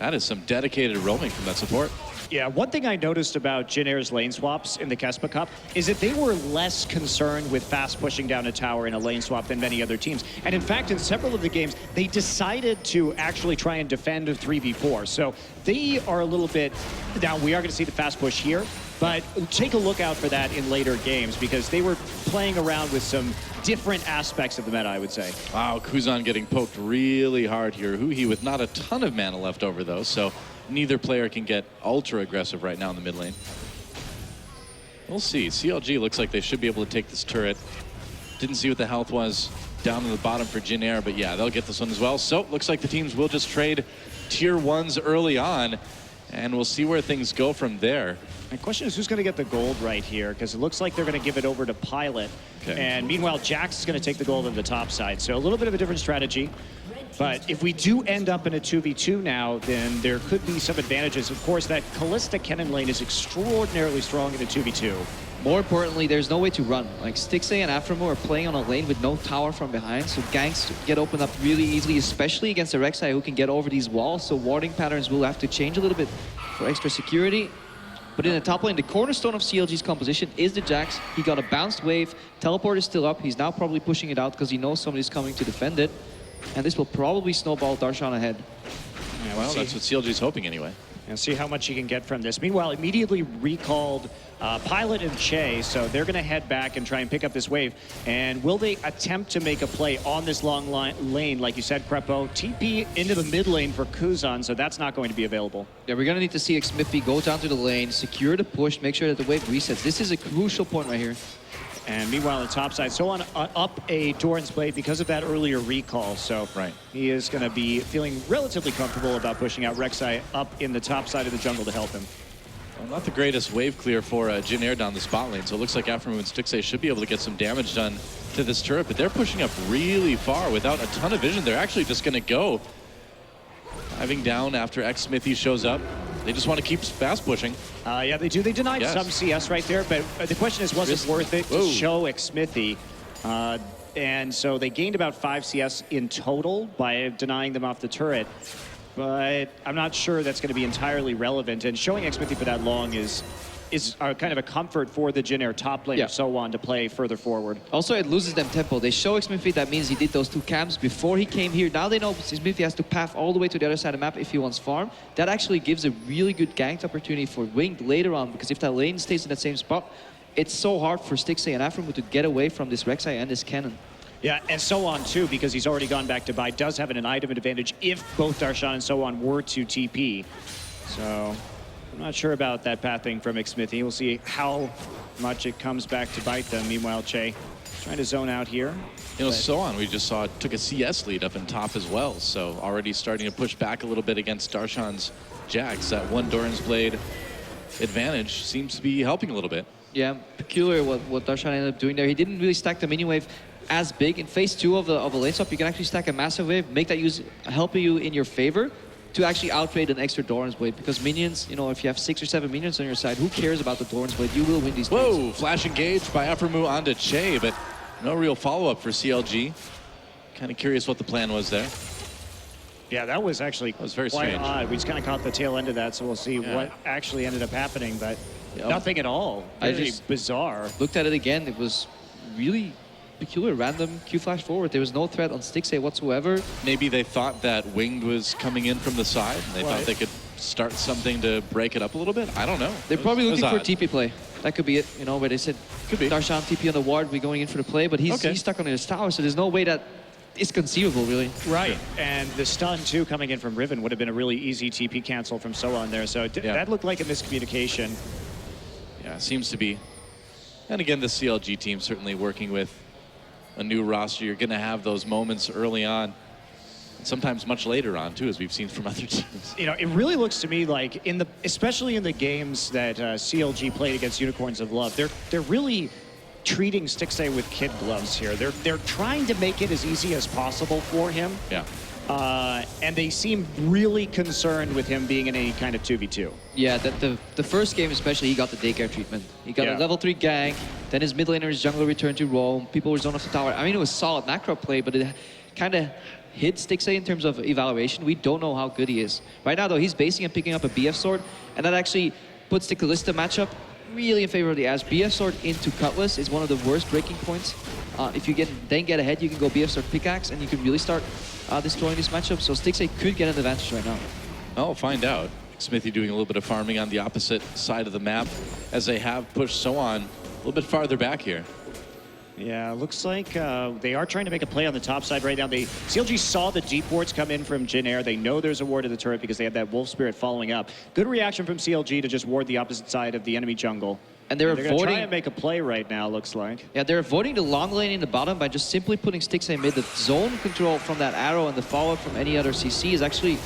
That is some dedicated roaming from that support. Yeah, one thing I noticed about Jin Air's lane swaps in the Kespa Cup is that they were less concerned with fast pushing down a tower in a lane swap than many other teams. And in fact, in several of the games, they decided to actually try and defend a 3v4. So they are a little bit, now we are going to see the fast push here, but take a look out for that in later games because they were playing around with some different aspects of the meta, I would say. Wow, Kuzan getting poked really hard here. Huhi with not a ton of mana left over though, so neither player can get ultra aggressive right now in the mid lane. We'll see. CLG looks like they should be able to take this turret. Didn't see what the health was down in the bottom for Jin Air, but yeah, they'll get this one as well. So looks like the teams will just trade tier 1s early on, and we'll see where things go from there. My question is who's going to get the gold right here, because it looks like they're going to give it over to Pilot. Okay. And meanwhile, Jax is going to take the gold on the top side. So a little bit of a different strategy. But if we do end up in a 2v2 now, then there could be some advantages. Of course, that Callista Kennen lane is extraordinarily strong in a 2v2. More importantly, there's no way to run. Like Stixay and Aframo are playing on a lane with no tower from behind, so ganks get opened up really easily, especially against the Rek'Sai who can get over these walls, so warding patterns will have to change a little bit for extra security. But in the top lane, the cornerstone of CLG's composition is the Jax. He got a bounced wave, teleport is still up, he's now probably pushing it out because he knows somebody's coming to defend it. And this will probably snowball Darshan ahead. Yeah, well, that's what CLG's hoping anyway. And see how much he can get from this. Meanwhile, immediately recalled Pilot and Che, so they're going to head back and try and pick up this wave. And will they attempt to make a play on this long lane, like you said, Crepo? TP into the mid lane for Kuzan, so that's not going to be available. Yeah, we're going to need to see Xmithy go down to the lane, secure the push, make sure that the wave resets. This is a crucial point right here. And meanwhile, on the top side, so on up a Doran's Blade because of that earlier recall. So he is going to be feeling relatively comfortable about pushing out Rek'Sai up in the top side of the jungle to help him. Well, not the greatest wave clear for Jin Air down the spot lane, so it looks like Aftermoon and Stixay should be able to get some damage done to this turret, but they're pushing up really far without a ton of vision. They're actually just going to go diving down after Xmithy shows up. They just want to keep fast pushing. Yeah, they do. They denied some CS right there, but the question is, was it worth it to show Xmithy? And so they gained about 5 CS in total by denying them off the turret. But I'm not sure that's going to be entirely relevant. And showing Xmithy for that long is kind of a comfort for the Jin Air top lane and so on to play further forward. Also, it loses them tempo. They show Xmithy that means he did those 2 camps before he came here. Now they know Xmithy has to path all the way to the other side of the map if he wants farm. That actually gives a really good ganked opportunity for Winged later on, because if that lane stays in that same spot, it's so hard for Stixay and Aframo to get away from this Rek'Sai and this cannon. Yeah, and so on too, because he's already gone back to buy, does have an item advantage if both Darshan and so on were to TP. So I'm not sure about that pathing from Xmithy. We'll see how much it comes back to bite them. Meanwhile, Che trying to zone out here. You know, so on, we just saw it took a CS lead up in top as well. So already starting to push back a little bit against Darshan's Jax. That one Doran's Blade advantage seems to be helping a little bit. Yeah, peculiar what Darshan ended up doing there. He didn't really stack the mini wave as big. In phase 2 of a lane swap, you can actually stack a massive wave, make that help you in your favor to actually outrate an extra Doran's Blade, because minions, you know, if you have 6 or 7 minions on your side, who cares about the Doran's Blade? You will win these games. Whoa, flash engage by Aframo onto Che, but no real follow-up for CLG. Kind of curious what the plan was there. Yeah, that was actually very quite strange. odd. We just kind of caught the tail end of that, so we'll see what actually ended up happening, but nothing at all. I Very just bizarre. Looked at it again. It was really peculiar, random Q flash forward. There was no threat on Stixxay whatsoever. Maybe they thought that Winged was coming in from the side, and they thought they could start something to break it up a little bit. I don't know. They're probably It was looking for odd. TP play. That could be it, you know, where they said, Could be. Darshan TP on the ward, we're going in for the play, but he's stuck on his tower, so there's no way that is conceivable, really. Right, and the stun, too, coming in from Riven would have been a really easy TP cancel from Soan there, so that looked like a miscommunication. Yeah, it seems to be. And again, the CLG team certainly working with a new roster. You're going to have those moments early on, and sometimes much later on, too, as we've seen from other teams. You know, it really looks to me like, especially in the games that CLG played against Unicorns of Love, they're really treating Stixxay with kid gloves here. They're trying to make it as easy as possible for him. Yeah. And they seem really concerned with him being in any kind of 2v2. Yeah, the first game especially, he got the daycare treatment. He got a level 3 gank, then his mid laner, his jungler returned to roam, people were zoned off the tower. I mean, it was solid macro play, but it kind of hit Stixxay in terms of evaluation. We don't know how good he is. Right now, though, he's basing and picking up a BF sword, and that actually puts the Kalista matchup really in favor of the As. BF sword into Cutlass is one of the worst breaking points. If you then get ahead, you can go BF sword pickaxe, and you can really start destroying this matchup. So Stixxay could get an advantage right now. I'll find out. Smithy doing a little bit of farming on the opposite side of the map as they have pushed Soan a little bit farther back here. Yeah, looks like they are trying to make a play on the top side right now. CLG saw the deep wards come in from Jin Air. They know there's a ward at the turret because they have that Wolf Spirit following up. Good reaction from CLG to just ward the opposite side of the enemy jungle. And they're going to try avoiding. and make a play right now, looks like. Yeah, they're avoiding the long lane in the bottom by just simply putting Stixxay mid. The zone control from that arrow and the follow-up from any other CC is actually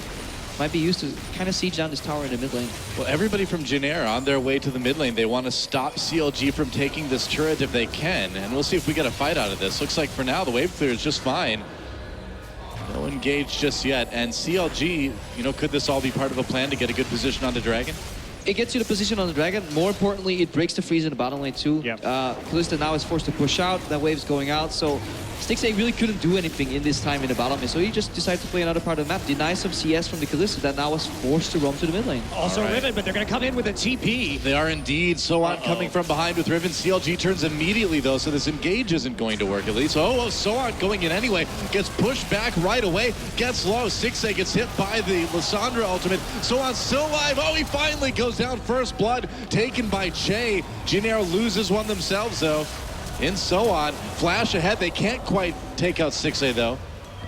might be used to kind of siege down this tower in the mid lane. Well, everybody from Jin Air on their way to the mid lane. They want to stop CLG from taking this turret if they can, and we'll see if we get a fight out of this. Looks like for now the wave clear is just fine. No engage just yet, and CLG, you know, could this all be part of a plan to get a good position on the Dragon? It gets you the position on the Dragon. More importantly, it breaks the freeze in the bottom lane too. Yep. Kalista now is forced to push out. That wave's going out. So Stixxay really couldn't do anything in this time in the bottom lane. So he just decided to play another part of the map, deny some CS from the Kalista that now was forced to roam to the mid lane. Also Riven, but they're going to come in with a TP. They are indeed. Soan coming from behind with Riven. CLG turns immediately though, so this engage isn't going to work at least. Oh, Soan going in anyway. Gets pushed back right away. Gets low. Stixxay gets hit by the Lissandra ultimate. Soan's still alive. Oh, he finally goes down. First blood taken by Che. Jin Air loses one themselves though. In Soan, flash ahead. They can't quite take out Stixxay though.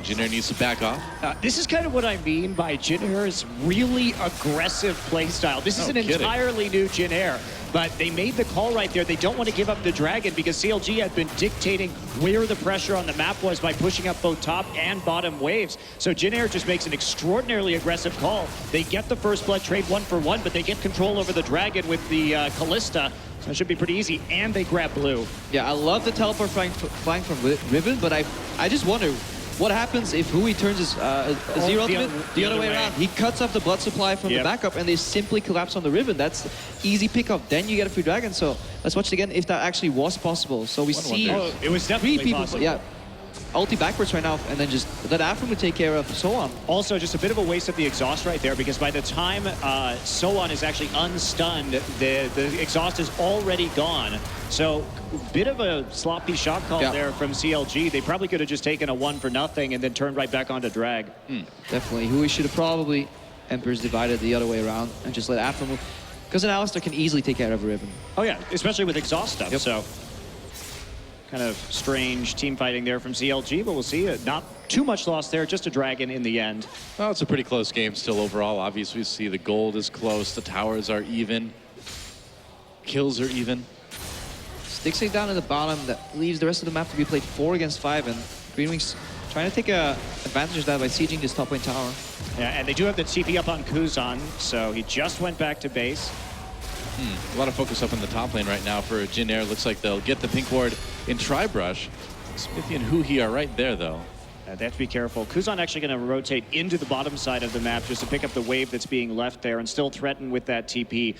Jin Air needs to back off. This is kind of what I mean by Jin Air's really aggressive playstyle. This is an entirely new Jin Air, but they made the call right there. They don't want to give up the Dragon because CLG had been dictating where the pressure on the map was by pushing up both top and bottom waves. So Jin Air just makes an extraordinarily aggressive call. They get the first blood trade 1-for-1, but they get control over the Dragon with the Kalista. So it should be pretty easy, and they grab blue. Yeah, I love the teleport flying from Riven, but I just wonder what happens if Hui turns his Zero ultimate the other way around. He cuts off the blood supply from the backup, and they simply collapse on the Riven. That's easy pickup. Then you get a free Dragon. So let's watch it again if that actually was possible. So we see it was definitely 3 people. possible. Yeah. Ulti backwards right now, and then just let Afram take care of Soan. Also, just a bit of a waste of the exhaust right there, because by the time Soan is actually unstunned, the exhaust is already gone. So, bit of a sloppy shot call there from CLG. They probably could have just taken a 1-for-0 and then turned right back onto Drag. Definitely. Hui should have probably Emperor's divided the other way around and just let Afram move. Because an Alistar can easily take care of a Riven. Oh yeah, especially with exhaust stuff. So, kind of strange team fighting there from CLG, but we'll see. Not too much loss there, just a Dragon in the end. Well, it's a pretty close game still overall. Obviously, we see the gold is close, the towers are even, kills are even. Stixxay down at the bottom, that leaves the rest of the map to be played 4 against 5, and Green Wings trying to take advantage of that by sieging this top lane tower. Yeah, and they do have the TP up on Kuzan, so he just went back to base. A lot of focus up in the top lane right now for Jin Air. Looks like they'll get the pink ward in Tribrush. Smithy and Huhi are right there, though. They have to be careful. Kuzan actually going to rotate into the bottom side of the map just to pick up the wave that's being left there and still threaten with that TP.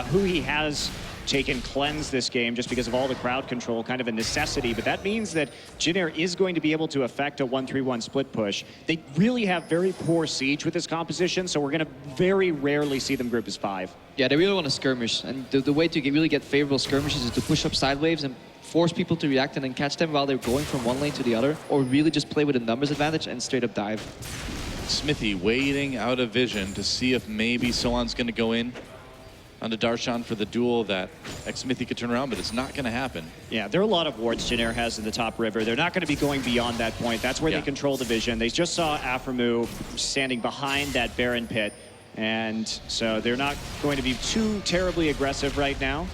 Who he has taken cleanse this game just because of all the crowd control, kind of a necessity, but that means that Jin Air is going to be able to affect a 1-3-1 split push. They really have very poor siege with this composition, so we're going to very rarely see them group as 5. Yeah, they really want to skirmish, and the way to really get favorable skirmishes is to push up side waves and force people to react and then catch them while they're going from one lane to the other, or really just play with a numbers advantage and straight up dive. Smithy waiting out of vision to see if maybe Sohan's going to go in onto Darshan for the duel that Smithy could turn around, but it's not going to happen. Yeah, there are a lot of wards Jin Air has in the top river. They're not going to be going beyond that point. That's where they control the vision. They just saw Aframu standing behind that Baron pit, and so they're not going to be too terribly aggressive right now.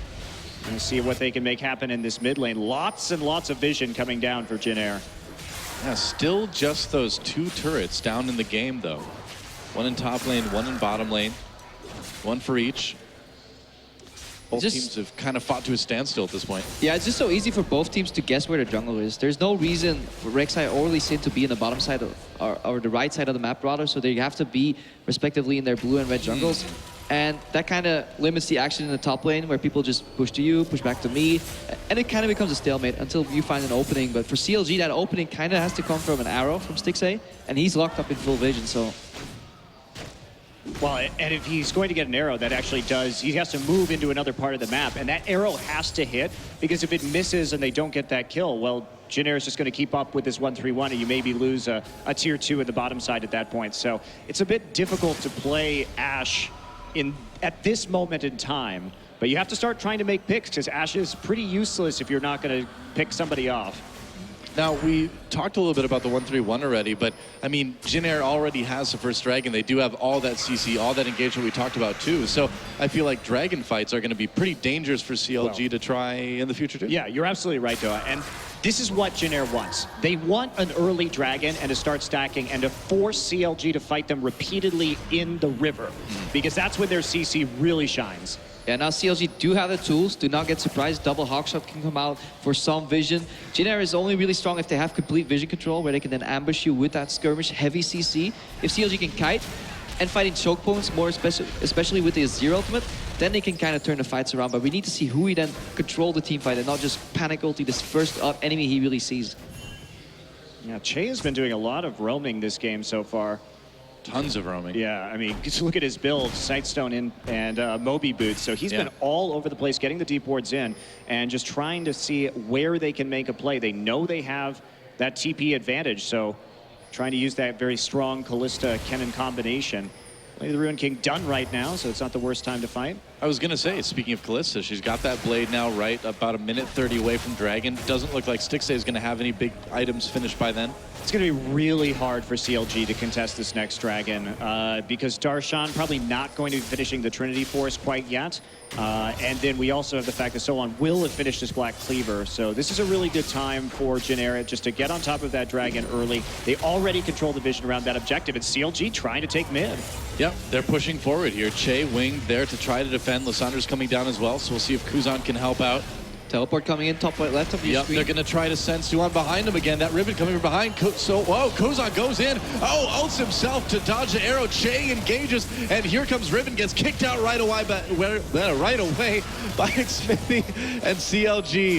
And see what they can make happen in this mid lane. Lots and lots of vision coming down for Jin Air. Yeah, still just those 2 turrets down in the game, though. One in top lane, one in bottom lane. One for each. Both teams have kind of fought to a standstill at this point. Yeah, it's just so easy for both teams to guess where the jungle is. There's no reason for Rek'Sai or Lee Sin to be in the bottom side or the right side of the map, rather, so they have to be respectively in their blue and red jungles. And that kind of limits the action in the top lane, where people just push to you, push back to me, and it kind of becomes a stalemate until you find an opening. But for CLG, that opening kind of has to come from an arrow from Stixxay, and he's locked up in full vision, so... Well, and if he's going to get an arrow, that actually does, he has to move into another part of the map, and that arrow has to hit, because if it misses and they don't get that kill, well, Jin Air is just going to keep up with this 1-3-1, and you maybe lose a tier 2 at the bottom side at that point. So it's a bit difficult to play Ashe at this moment in time, but you have to start trying to make picks, because Ashe is pretty useless if you're not going to pick somebody off. Now, we talked a little bit about the 1-3-1 already, but I mean, Jin Air already has the first dragon. They do have all that CC, all that engagement we talked about too. So I feel like dragon fights are going to be pretty dangerous for CLG to try in the future too. Yeah, you're absolutely right, Doa. And this is what Jin Air wants. They want an early dragon and to start stacking and to force CLG to fight them repeatedly in the river, because that's when their CC really shines. Yeah, now CLG do have the tools. Do not get surprised. Double Hawkshot can come out for some vision. Jin Air is only really strong if they have complete vision control, where they can then ambush you with that skirmish, heavy CC. If CLG can kite and fight in choke points, more especially with the Azir ultimate, then they can kind of turn the fights around. But we need to see who he then control the team fight and not just panic ulti this first enemy he really sees. Yeah, Che has been doing a lot of roaming this game so far. Tons of roaming. Yeah, I mean, just look at his build, Sightstone in and Moby boots. So he's been all over the place, getting the deep wards in and just trying to see where they can make a play. They know they have that TP advantage, so trying to use that very strong Kalista Kennen combination. Play the Ruin King done right now, so it's not the worst time to fight. I was going to say, speaking of Kalista, she's got that blade now right about a minute 30 away from Dragon. Doesn't look like Stixxay is going to have any big items finished by then. It's going to be really hard for CLG to contest this next dragon because Darshan probably not going to be finishing the Trinity Force quite yet. And then we also have the fact that Sohan will have finished his Black Cleaver. So this is a really good time for Jin Air just to get on top of that dragon early. They already control the vision around that objective. It's CLG trying to take mid. Yep, they're pushing forward here. Che winged there to try to defend. Lissandra's coming down as well, so we'll see if Kuzan can help out. Teleport coming in, top right, left of your screen. They're going to try to send Suan behind him again. That ribbon coming from behind. Whoa, Kuzan goes in. Oh, ults himself to dodge the arrow. Che engages, and here comes Ribbon. Gets kicked out right away by Smithy, and CLG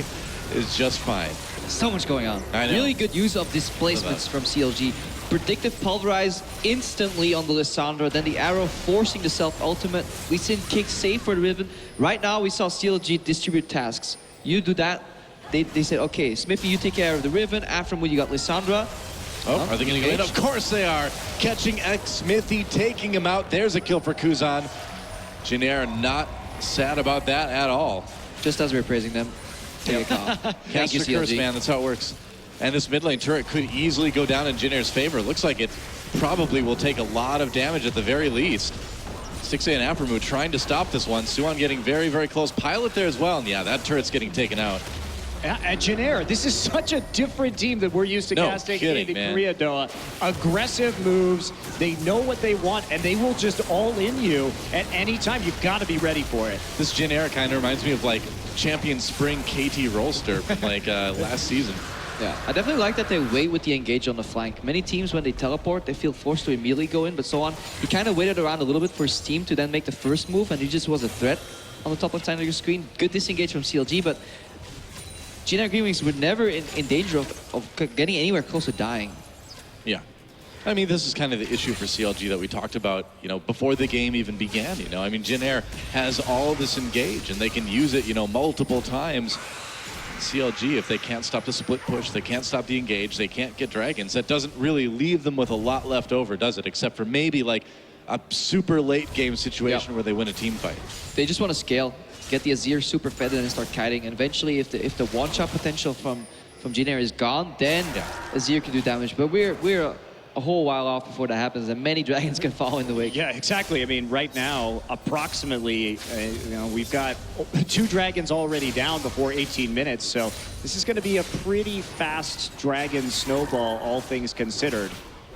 is just fine. So much going on. I know. Really good use of displacements from CLG. Predictive pulverize instantly on the Lissandra, then the arrow forcing the self-ultimate. Lee Sin kicks safe for the ribbon. Right now we saw CLG distribute tasks. You do that. They said, okay, Smithy, you take care of the ribbon. Afterward, you got Lissandra. Oh, are they going to go in? Of course they are. Catching Smithy, taking him out. There's a kill for Kuzan. Jin Air not sad about that at all. Just as we were praising them. Take a call. Thank you, CLG. Curse, man. That's how it works. And this mid lane turret could easily go down in Jin Air's favor. Looks like it probably will take a lot of damage at the very least. Stixxay and Aframu trying to stop this one. Suan getting very, very close. Pilot there as well. And yeah, that turret's getting taken out. At Jin Air, this is such a different team that we're used to casting in Korea, Doa. Aggressive moves, they know what they want, and they will just all in you at any time. You've got to be ready for it. This Jin Air kind of reminds me of like Champion Spring KT Rolster from like last season. Yeah, I definitely like that they wait with the engage on the flank. Many teams, when they teleport, they feel forced to immediately go in, but so on. He kind of waited around a little bit for his team to then make the first move, and he just was a threat on the top left side of your screen. Good disengage from CLG, but Jin Air Green Wings were never in danger of getting anywhere close to dying. Yeah. I mean, this is kind of the issue for CLG that we talked about, you know, before the game even began, you know. I mean, Jin Air has all this engage, and they can use it, you know, multiple times. CLG, if they can't stop the split push, they can't stop the engage, they can't get dragons, that doesn't really leave them with a lot left over, does it? Except for maybe like a super late game situation where they win a team fight. They just want to scale, get the Azir super fed and then start kiting. And eventually, if the one-shot potential from Jin Air is gone, then Azir can do damage. But we're a whole while off before that happens, and many dragons can follow in the wake. Yeah, exactly. I mean, right now, approximately, you know, we've got 2 dragons already down before 18 minutes, so this is going to be a pretty fast dragon snowball, all things considered.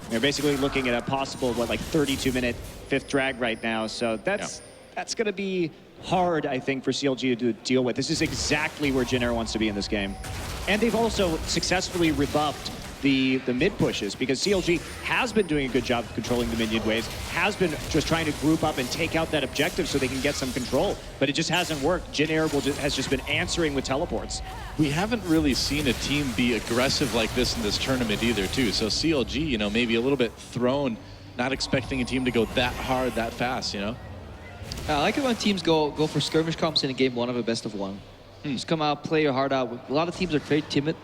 They're basically looking at a possible, what, like 32-minute 5th drag right now, so that's going to be hard, I think, for CLG to deal with. This is exactly where Jin Air wants to be in this game. And they've also successfully rebuffed the mid pushes, because CLG has been doing a good job of controlling the minion waves, has been just trying to group up and take out that objective so they can get some control, but it just hasn't worked. Jin Air has just been answering with teleports. We haven't really seen a team be aggressive like this in this tournament either, too. So CLG, you know, maybe a little bit thrown, not expecting a team to go that hard, that fast, you know? I like it when teams go for skirmish comps in a game 1 of a best of 1. Just come out, play your heart out. A lot of teams are very timid,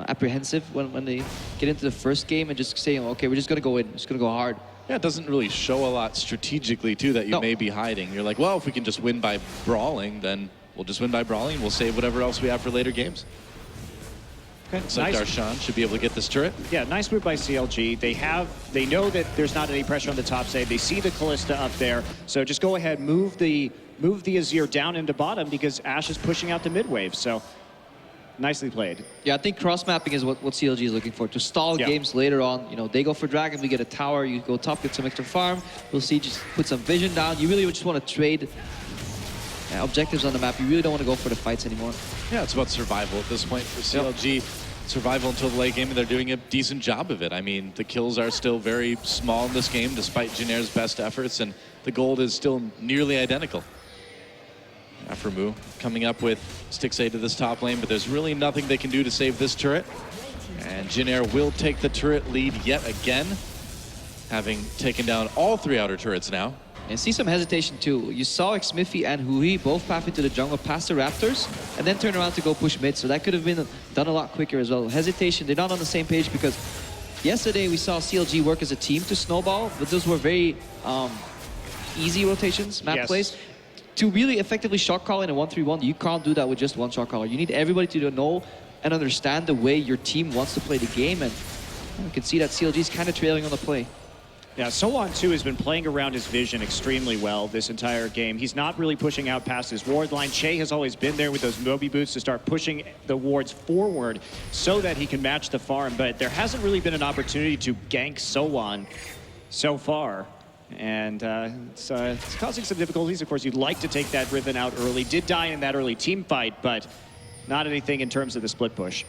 apprehensive when they get into the first game and just saying, okay, we're just going to go in, just going to go hard. Yeah, it doesn't really show a lot strategically, too, that you may be hiding. You're like, well, if we can just win by brawling, then we'll just win by brawling. We'll save whatever else we have for later games. Okay, looks like Darshan should be able to get this turret. Yeah, nice move by CLG. They know that there's not any pressure on the top side. They see the Kalista up there, so just go ahead, move the Azir down into bottom, because Ashe is pushing out the mid wave. So nicely played. Yeah, I think cross-mapping is what CLG is looking for, to stall games later on. You know, they go for dragon, we get a tower, you go top, get some extra farm. We'll see, just put some vision down. You really just want to trade objectives on the map. You really don't want to go for the fights anymore. Yeah, it's about survival at this point for CLG. Survival until the late game, and they're doing a decent job of it. I mean, the kills are still very small in this game, despite Jin Air's best efforts, and the gold is still nearly identical. Aframu coming up with Stixay to this top lane, but there's really nothing they can do to save this turret. And Jin Air will take the turret lead yet again, having taken down all 3 outer turrets now. And see some hesitation too. You saw Xmiffy and Hui both path into the jungle past the Raptors and then turn around to go push mid. So that could have been done a lot quicker as well. Hesitation, they're not on the same page, because yesterday we saw CLG work as a team to snowball, but those were very easy rotations, map plays. To really effectively shot call in a 1-3-1, you can't do that with just one shot caller. You need everybody to know and understand the way your team wants to play the game, and you can see that CLG is kind of trailing on the play. Yeah, So-On too has been playing around his vision extremely well this entire game. He's not really pushing out past his ward line. Che has always been there with those Moby boots to start pushing the wards forward so that he can match the farm, but there hasn't really been an opportunity to gank So-On so far. And it's causing some difficulties. Of course, you'd like to take that Riven out early. Did die in that early team fight, but not anything in terms of the split push.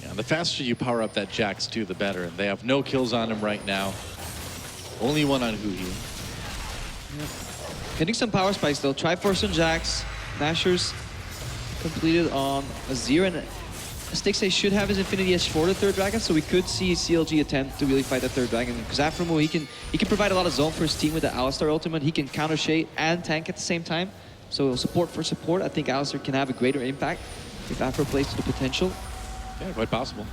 Yeah, the faster you power up that Jax too, the better. And they have no kills on him right now. Only one on Hui. Getting some power spikes though. Triforce on Jax. Nashers completed on Azir, and Stixay should have his Infinity Edge for the 3rd dragon, so we could see CLG attempt to really fight the 3rd dragon. Because Aframu, he can provide a lot of zone for his team with the Alistar ultimate. He can counter Shay and tank at the same time. So support for support, I think Alistar can have a greater impact if Afro plays to the potential. Yeah, quite possible.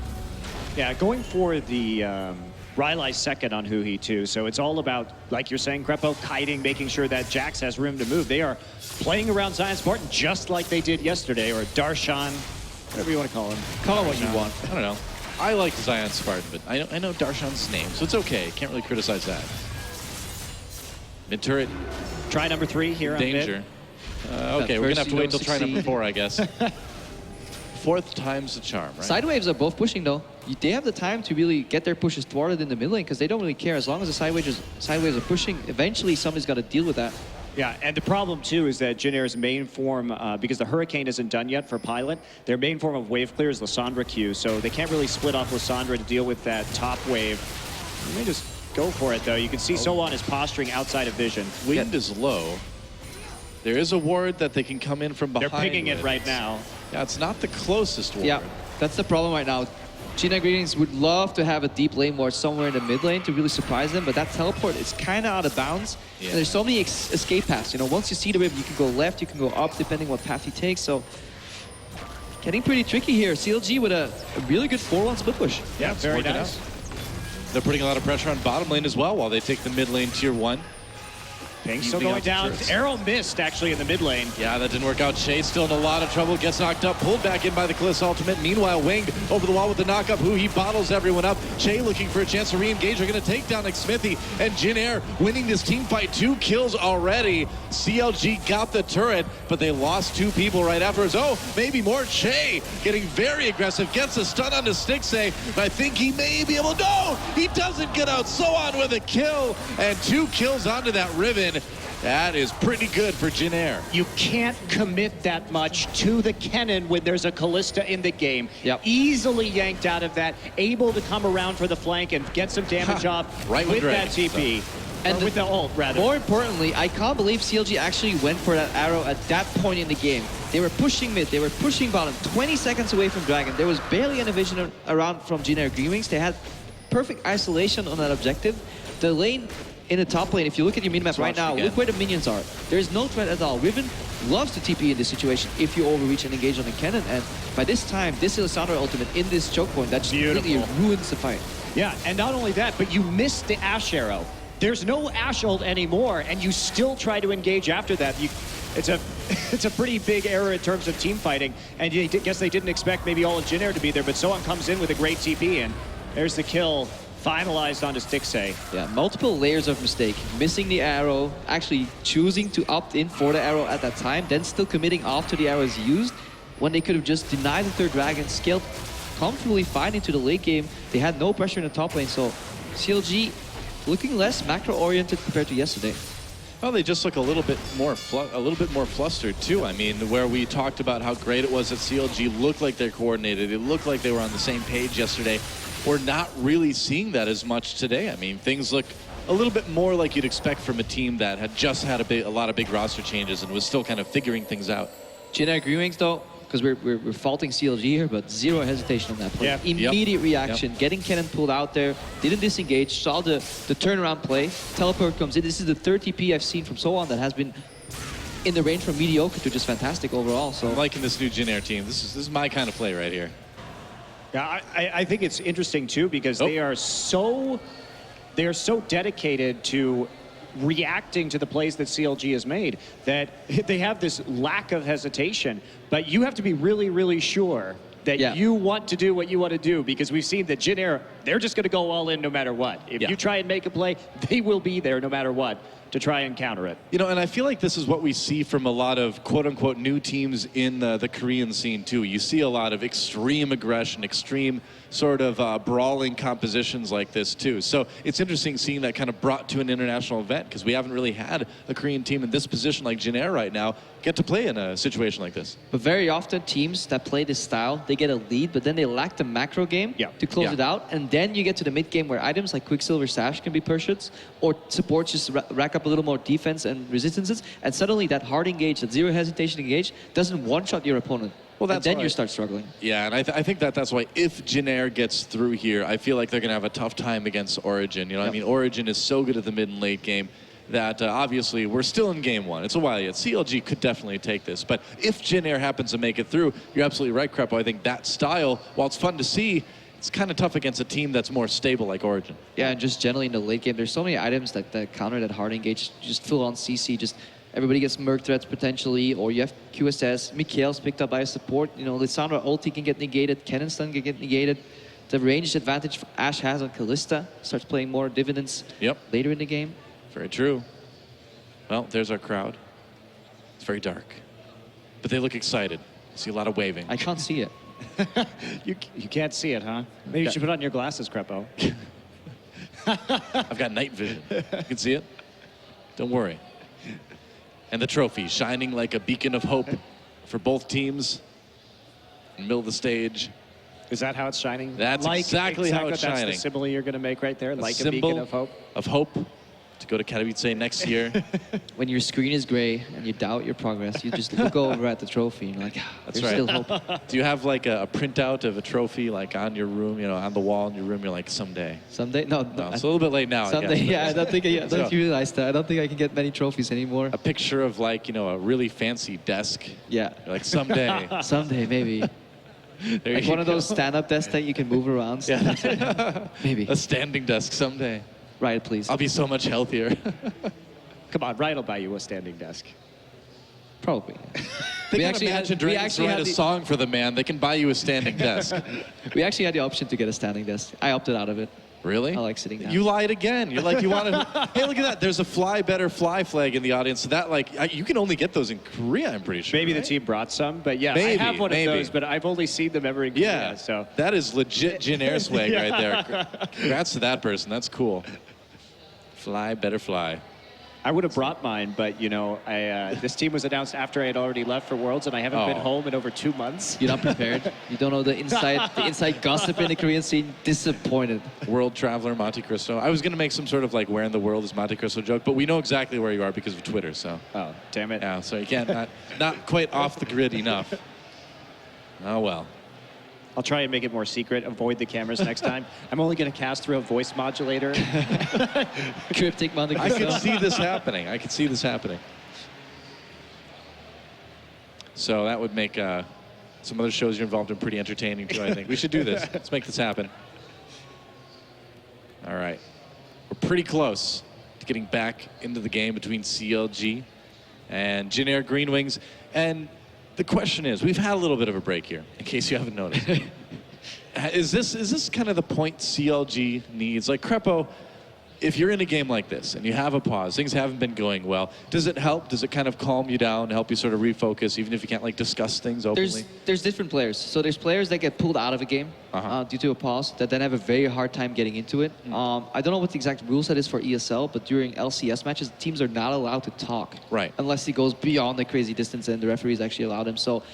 Yeah, going for the Rylai's second on Hui too, so it's all about, like you're saying, Crepo, kiting, making sure that Jax has room to move. They are playing around Zion Spartan just like they did yesterday, or Darshan, whatever you want to call him. Call him what you want. I don't know. I like Zion Spartan, but I know Darshan's name, so it's okay. Can't really criticize that. Mid turret. Try number 3 here on danger. Okay, we're gonna have to wait till try number 4, I guess. 4th time's the charm, right? Side waves are both pushing though. They have the time to really get their pushes thwarted in the mid lane, because they don't really care. As long as the side waves are pushing, eventually somebody's got to deal with that. Yeah, and the problem too is that Jin Air's main form, because the Hurricane isn't done yet for Pilot, their main form of wave clear is Lissandra Q, so they can't really split off Lissandra to deal with that top wave. They may just go for it though. You can see Sowan is posturing outside of vision. Wind is low. There is a ward that they can come in from behind. They're pinging it with. right now. Yeah, it's not the closest ward. Yeah, that's the problem right now. Jin Air Green Wings would love to have a deep lane ward somewhere in the mid lane to really surprise them, but that teleport is kind of out of bounds. Yeah. And there's so many escape paths. You know, once you see the wave, you can go left, you can go up, depending what path you take. So getting pretty tricky here. CLG with a really good 4-1 split push. Yeah, very nice. They're putting a lot of pressure on bottom lane as well while they take the mid lane tier 1. Ping still going down. Arrow missed actually in the mid lane. Yeah, that didn't work out. Shade still in a lot of trouble. Gets knocked up, pulled back in by the Kaliss ultimate. Meanwhile, Winged over the wall with the knockup. He bottles everyone up. Shay looking for a chance to re-engage. They're going to take down Smithy. And Jin Air winning this team fight. 2 kills already. CLG got the turret, but they lost 2 people right afterwards. Oh, maybe more. Shay getting very aggressive. Gets a stun onto Stixay. But I think he may be able... No! He doesn't get out. Sowan with a kill. And 2 kills onto that Riven. That is pretty good for Jin Air. You can't commit that much to the Kennen when there's a Callista in the game. Yep. Easily yanked out of that, able to come around for the flank and get some damage off right with Dragon, that TP. And with the ult, rather. More importantly, I can't believe CLG actually went for that arrow at that point in the game. They were pushing mid, they were pushing bottom, 20 seconds away from Dragon. There was barely any vision around from Jin Air Green Wings. They had perfect isolation on that objective. The lane in the top lane, if you look at your minimap right now, look where the minions are. There's no threat at all. Riven loves to TP in this situation if you overreach and engage on the cannon. And by this time, this Lissandra ultimate in this choke point, that just completely ruins the fight. Yeah, and not only that, but you missed the Ashe arrow. There's no Ashe ult anymore, and you still try to engage after that. It's a pretty big error in terms of team fighting, and I guess they didn't expect maybe all of Jin Air to be there, but Sowan comes in with a great TP, and there's the kill. Finalized onto Stixay. Yeah, multiple layers of mistake. Missing the arrow, actually choosing to opt in for the arrow at that time, then still committing after the arrow is used, when they could have just denied the third dragon, scaled comfortably fine into the late game. They had no pressure in the top lane, so CLG looking less macro-oriented compared to yesterday. Well, they just look a little bit more flustered too. I mean, where we talked about how great it was that CLG looked like they're coordinated. It looked like they were on the same page yesterday. We're not really seeing that as much today. I mean, things look a little bit more like you'd expect from a team that had just had a lot of big roster changes and was still kind of figuring things out. Jin Air Green Wings, though, because we're faulting CLG here, but zero hesitation on that play. Yeah. Immediate reaction, getting cannon pulled out there, didn't disengage, saw the turnaround play, teleport comes in. This is the third TP I've seen from Sowan that has been in the range from mediocre to just fantastic overall. So I'm liking this new Jin Air team. This is my kind of play right here. Yeah, I think it's interesting too because they are so dedicated to reacting to the plays that CLG has made that they have this lack of hesitation. But you have to be really, really sure that you want to do what you want to do, because we've seen that Jin Air, they're just going to go all in no matter what. If you try and make a play, they will be there no matter what to try and counter it. You know, and I feel like this is what we see from a lot of quote-unquote new teams in the Korean scene too. You see a lot of extreme aggression, extreme sort of brawling compositions like this too. So it's interesting seeing that kind of brought to an international event, because we haven't really had a Korean team in this position like Jin Air right now get to play in a situation like this. But very often teams that play this style, they get a lead, but then they lack the macro game to close it out. And then you get to the mid game where items like Quicksilver Sash can be pursued, or supports just rack up a little more defense and resistances. And suddenly that hard engage, that zero hesitation engage, doesn't one-shot your opponent. Well, that's and then why, you start struggling. Yeah, and I think that's why if Jin Air gets through here, I feel like they're going to have a tough time against Origin. You know, I mean, Origin is so good at the mid and late game that obviously we're still in game one. It's a while yet. CLG could definitely take this. But if Jin Air happens to make it through, you're absolutely right, Crepo. I think that style, while it's fun to see, it's kind of tough against a team that's more stable like Origin. Yeah, and just generally in the late game, there's so many items that counter that hard engage, just full on CC, just everybody gets Merc threats potentially, or you have QSS. Mikhail's picked up by a support. You know, Lissandra ulti can get negated, Cannon stun can get negated. The range advantage Ashe has on Callista starts playing more dividends later in the game. Very true. Well, there's our crowd. It's very dark, but they look excited. I see a lot of waving. I can't see it. You can't see it, huh? Maybe you should put on your glasses, Crepo. I've got night vision. You can see it? Don't worry. And the trophy shining like a beacon of hope for both teams in the middle of the stage. Is that how it's shining? That's exactly how it's shining. That's the symbol you're going to make right there, like a symbol beacon of hope. Of hope to go to Katowice next year. When your screen is gray and you doubt your progress, you just look over at the trophy and you're like, That's there's right. still hope. Do you have like a printout of a trophy like on your room, on the wall in your room? You're like, someday. Someday? No, It's a little bit late now. I someday, guess, yeah, I don't think I don't So- realize that. I don't think I can get many trophies anymore. A picture of like, a really fancy desk. Yeah. You're like, someday. Someday, maybe. There Like you one of go. those stand-up desks that you can move around. Yeah. Maybe. A standing desk someday. Right, please. I'll be so much healthier. Come on, Ryan will buy you a standing desk. Probably. They can Imagine Dragons write a song for the man. They can buy you a standing desk. We actually had the option to get a standing desk. I opted out of it. Really? I like sitting down. You lied again. You're like, you want to... Hey, look at that. There's a fly better fly flag in the audience. So that, you can only get those in Korea, I'm pretty sure. Maybe right? the team brought some, but yeah, Maybe, I have one maybe. of those, but I've only seen them ever in Korea, Yeah, so. that is legit Jin Air swag right there. Congrats to that person. That's cool. Fly better fly. I would have brought mine, but this team was announced after I had already left for Worlds, and I haven't been home in over 2 months. You're not prepared. You don't know the inside gossip in the Korean scene. Disappointed. World Traveler Monte Cristo. I was going to make some sort of like where in the world is Monte Cristo joke, but we know exactly where you are because of Twitter, so. Oh, damn it. Yeah, so you can't, not quite off the grid enough. Oh, well. I'll try and make it more secret, avoid the cameras next time. I'm only going to cast through a voice modulator. Cryptic Monte I Cristo. could see this happening. I could see this happening. So that would make some other shows you're involved in pretty entertaining too, I think. We should do this. Let's make this happen. All right. We're pretty close to getting back into the game between CLG and Jin Air Green Wings. And the question is, we've had a little bit of a break here, in case you haven't noticed. Is this kind of the point CLG needs? Like, Crepo, if you're in a game like this and you have a pause, things haven't been going well, does it help? Does it kind of calm you down, help you sort of refocus, even if you can't like discuss things openly? There's different players. So there's players that get pulled out of a game due to a pause that then have a very hard time getting into it. I don't know what the exact rule set is for ESL, but during LCS matches, teams are not allowed to talk. Right. Unless he goes beyond the crazy distance and the referees actually allow them. So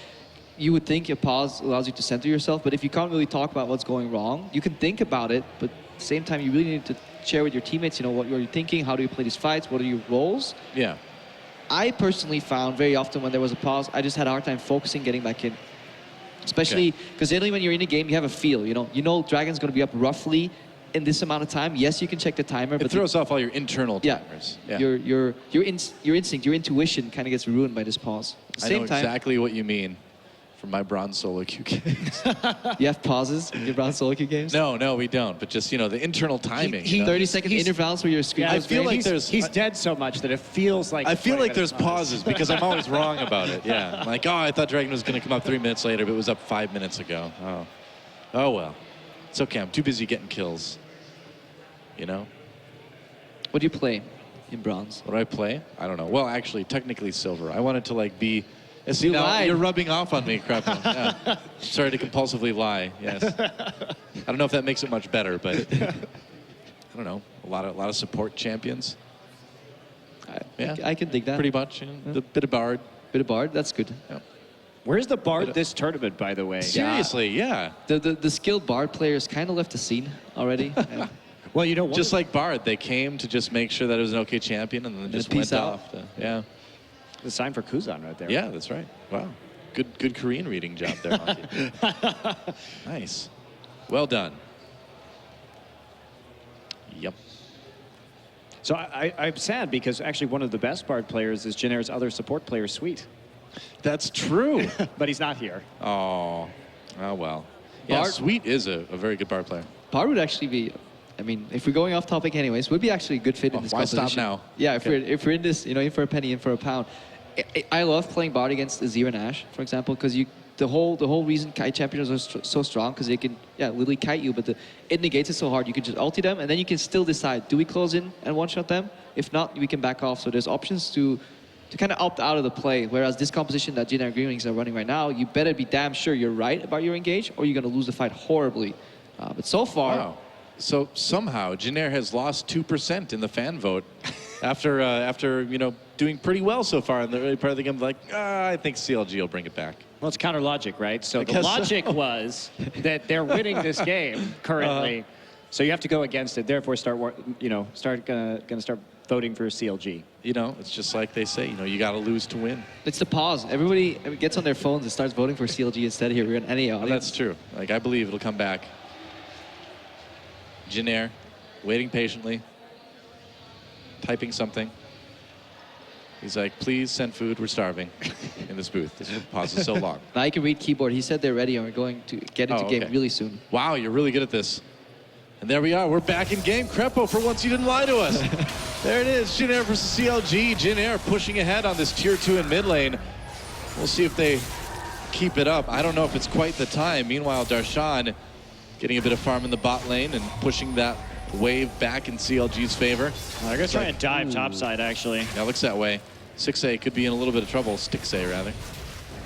you would think a pause allows you to center yourself, but if you can't really talk about what's going wrong, you can think about it, but at the same time, you really need to share with your teammates, what you're thinking, how do you play these fights, what are your roles? Yeah. I personally found very often when there was a pause, I just had a hard time focusing, getting back in. Especially because generally when you're in a game, you have a feel, you know Dragon's going to be up roughly in this amount of time. Yes, you can check the timer, but it throws off all your internal timers. Yeah. Your instinct, your intuition kind of gets ruined by this pause. At the I same know time, exactly what you mean from my bronze solo queue games. you have pauses in your bronze solo queue games? No, we don't. But just, the internal timing. 30-second intervals where your screen I goes feel gray. like he's dead so much that it feels like. I feel 20 like there's minutes pause. pauses because I'm always wrong about it. Yeah. I'm like, I thought Dragon was going to come up 3 minutes later, but it was up 5 minutes ago. Oh well. It's okay. I'm too busy getting kills. What do you play in bronze? What do I play? I don't know. Well, actually, technically silver. I wanted to be. See, now lied. you're rubbing off on me, crap. Yeah. Sorry to compulsively lie. Yes. I don't know if that makes it much better, but I don't know. A lot of support champions. Yeah. I can dig that. Pretty much. The bit of Bard. Bit of Bard, that's good. Yeah. Where's the Bard this tournament, by the way? Seriously, yeah. The skilled Bard players kind of left the scene already. Well, just like Bard, they came to just make sure that it was an okay champion, and then just peace went out. off. Yeah. The sign for Kuzan right there. Yeah, that's right. Wow. Good Korean reading job there, Monty. Nice. Well done. Yep. So I'm sad because actually one of the best Bard players is Jin Air's other support player, Sweet. That's true. But he's not here. Oh well. Yeah, Bard- Sweet is a very good Bard player. Bard would actually be, if we're going off topic anyways, would be actually a good fit in this why composition. stop now? Yeah, Okay. if we're in this, in for a penny, in for a pound. I love playing Bard against Azir and Ashe, for example, because the whole reason kite champions are so strong because they can literally kite you, but it negates it so hard. You can just ulti them, and then you can still decide: do we close in and one shot them? If not, we can back off. So there's options to kind of opt out of the play. Whereas this composition that Jin Air Green Wings are running right now, you better be damn sure you're right about your engage, or you're gonna lose the fight horribly. But so far. Wow. So somehow Jin Air has lost 2% in the fan vote after doing pretty well so far in the early part of the game. Like, I think CLG will bring it back. Well, it's counter logic, right? So I the guess logic so. was that they're winning this game currently. So you have to go against it. Therefore, gonna start voting for CLG. You know, it's just like they say, you know, you got to lose to win. It's the pause. Everybody gets on their phones and starts voting for CLG instead here. We're in any audience. That's true. Like, I believe it'll come back. Jin Air, waiting patiently, typing something. He's like, please send food, we're starving in this booth. This pause is so long. Now you can read keyboard. He said they're ready and we're going to get into game okay. really soon. Wow, you're really good at this. And there we are, we're back in game. Crepo, for once you didn't lie to us. There it is, Jin Air versus CLG. Jin Air pushing ahead on this tier 2 in mid lane. We'll see if they keep it up. I don't know if it's quite the time. Meanwhile, Darshan getting a bit of farm in the bot lane and pushing that wave back in CLG's favor. They're going to try and dive topside, actually. Yeah, looks that way. 6A could be in a little bit of trouble. Stixay, rather.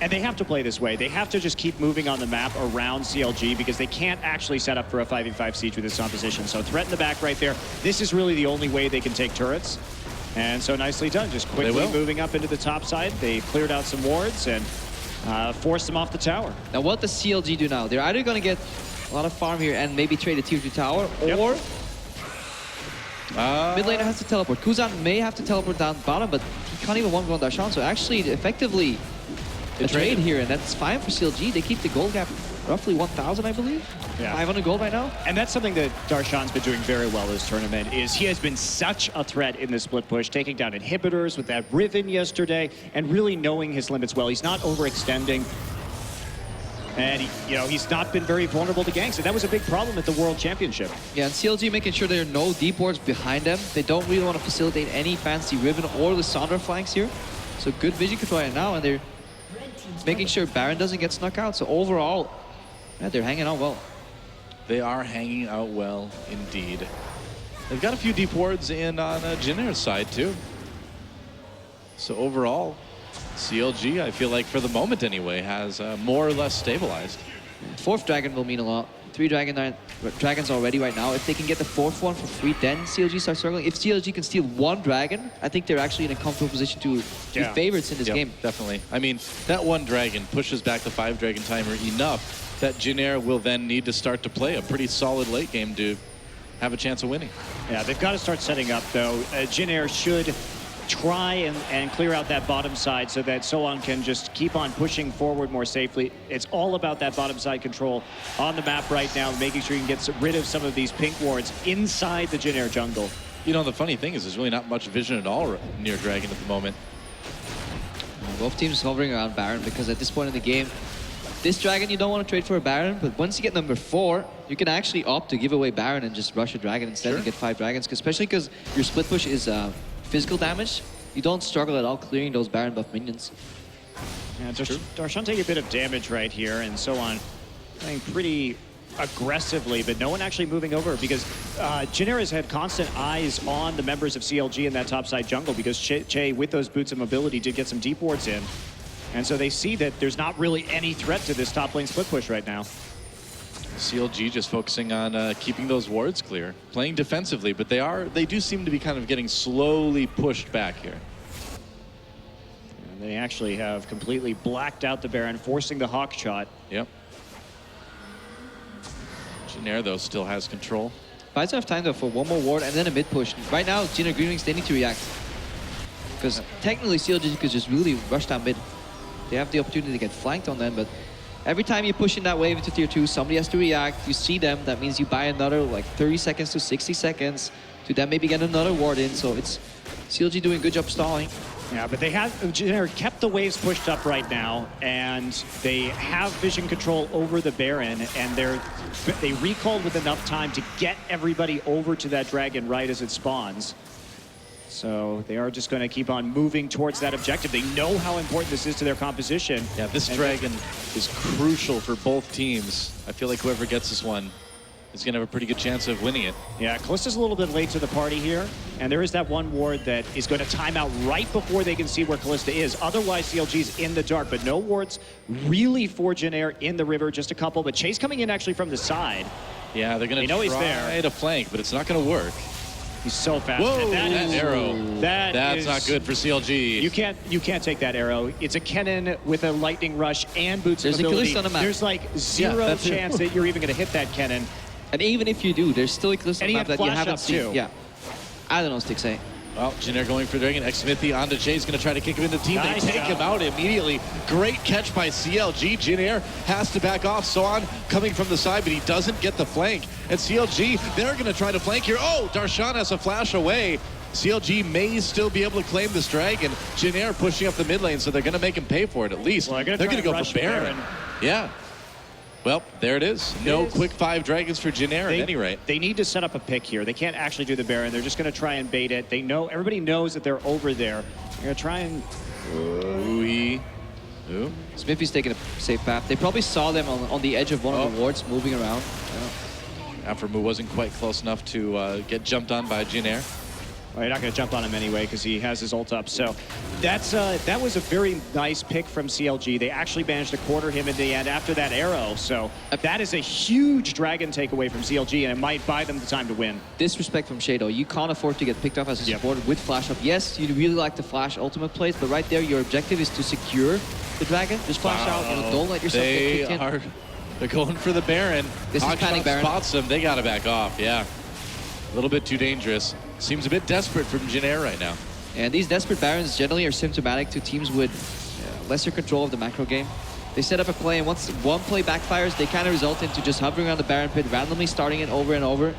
And they have to play this way. They have to just keep moving on the map around CLG because they can't actually set up for a 5v5 siege with this opposition. So threat in the back right there. This is really the only way they can take turrets. And so nicely done. Just quickly moving up into the top side. They cleared out some wards and forced them off the tower. Now what does CLG do now? They're either going to get a lot of farm here and maybe trade a tier 2 tower, or mid laner has to teleport. Kuzan may have to teleport down bottom, but he can't even one-go on Darshan. So actually, effectively, a trade here, and that's fine for CLG. They keep the gold gap roughly 1,000, I believe. Yeah. 500 gold right now. And that's something that Darshan's been doing very well this tournament, is he has been such a threat in this split push, taking down inhibitors with that Riven yesterday, and really knowing his limits well. He's not overextending. And he's not been very vulnerable to ganks, and that was a big problem at the World Championship. Yeah, and CLG making sure there are no deep wards behind them. They don't really want to facilitate any fancy Riven or Lissandra flanks here. So good vision control right now, and they're making sure Baron doesn't get snuck out. So overall, yeah, they're hanging out well. They are hanging out well, indeed. They've got a few deep wards in on Jin Air's side, too. So overall, CLG, I feel like for the moment anyway, has more or less stabilized. 4th dragon will mean a lot. 3 dragons already right now. If they can get the 4th one for free, then CLG starts struggling. If CLG can steal 1 dragon, I think they're actually in a comfortable position to be favorites in this game. Definitely. I mean, that 1 dragon pushes back the 5 dragon timer enough that Jin Air will then need to start to play a pretty solid late game to have a chance of winning. Yeah, they've got to start setting up, though. Jin Air should try and clear out that bottom side so that Soan can just keep on pushing forward more safely. It's all about that bottom side control on the map right now, making sure you can get rid of some of these pink wards inside the Jin Air jungle. You know, the funny thing is there's really not much vision at all near Dragon at the moment. Both teams hovering around Baron because at this point in the game, this Dragon you don't want to trade for a Baron, but once you get number 4, you can actually opt to give away Baron and just rush a Dragon instead and get 5 dragons, especially because your split push is physical damage. You don't struggle at all clearing those Baron buff minions. Yeah, Darshan taking a bit of damage right here, and Soan playing pretty aggressively, but no one actually moving over because Jin Air has had constant eyes on the members of CLG in that topside jungle because Che, with those boots of mobility, did get some deep wards in. And so they see that there's not really any threat to this top lane split push right now. CLG just focusing on keeping those wards clear, playing defensively, but they do seem to be kind of getting slowly pushed back here. And they actually have completely blacked out the Baron, forcing the Hawk shot. Yep. Jin Air, though, still has control. Buys enough time, though, for one more ward and then a mid push. Right now, Jin Air Green Wings, they need to react. Because technically, CLG could just really rush down mid. They have the opportunity to get flanked on them, but every time you push in that wave into tier 2, somebody has to react. You see them, that means you buy another like 30 seconds to 60 seconds to then maybe get another ward in. So it's CLG doing a good job stalling. Yeah, but they have kept the waves pushed up right now, and they have vision control over the Baron, and they recalled with enough time to get everybody over to that dragon right as it spawns. So they are just going to keep on moving towards that objective. They know how important this is to their composition. Yeah, this dragon is crucial for both teams. I feel like whoever gets this one is going to have a pretty good chance of winning it. Yeah, Callista's a little bit late to the party here, and there is that one ward that is going to time out right before they can see where Callista is. Otherwise, CLG's in the dark, but no wards really for Jin Air in the river, just a couple. But Chase coming in actually from the side. Yeah, they're going to try to flank, but it's not going to work. He's so fast. Whoa, And that arrow. That's is not good for CLG. You can't take that arrow. It's a Kennen with a lightning rush and boots of There's a mobility. Kalista on the map. There's like zero chance that you're even going to hit that Kennen. And even if you do, there's still a Kalista on And the he map had that you flash haven't up seen. too. Yeah. I don't know, Stixay. Well, Jin Air going for Dragon. X-Smithy onto Jay's going to try to kick him into the team. Nice They take job. him out immediately. Great catch by CLG. Jin Air has to back off. Sohan coming from the side, but he doesn't get the flank. And CLG, they're going to try to flank here. Oh, Darshan has a flash away. CLG may still be able to claim this Dragon. Jin Air pushing up the mid lane, so they're going to make him pay for it at least. Well, they're going to go rush for Baron. Yeah. Well, there it is. No quick 5 Dragons for Jin Air at any rate. They need to set up a pick here. They can't actually do the Baron. They're just going to try and bait it. They know, everybody knows that they're over there. They're going to try and... Ooh. Smithy's taking a safe path. They probably saw them on the edge of one of the wards moving around. Aphromoo wasn't quite close enough to get jumped on by Jin Air. Well, you're not going to jump on him anyway because he has his ult up. So that was a very nice pick from CLG. They actually managed to corner him in the end after that arrow. So that is a huge Dragon takeaway from CLG, and it might buy them the time to win. Disrespect from Shadow. You can't afford to get picked off as a supporter with flash up. Yes, you really like the flash ultimate plays, but right there, your objective is to secure the Dragon. Just flash out. You know, don't let yourself get kicked in. They're going for the Baron. This is panic Baron. Spots them. They got to back off. Yeah. A little bit too dangerous. Seems a bit desperate from Jin Air right now. And these desperate Barons generally are symptomatic to teams with lesser control of the macro game. They set up a play, and once one play backfires, they kind of result into just hovering around the Baron pit, randomly starting it over and over.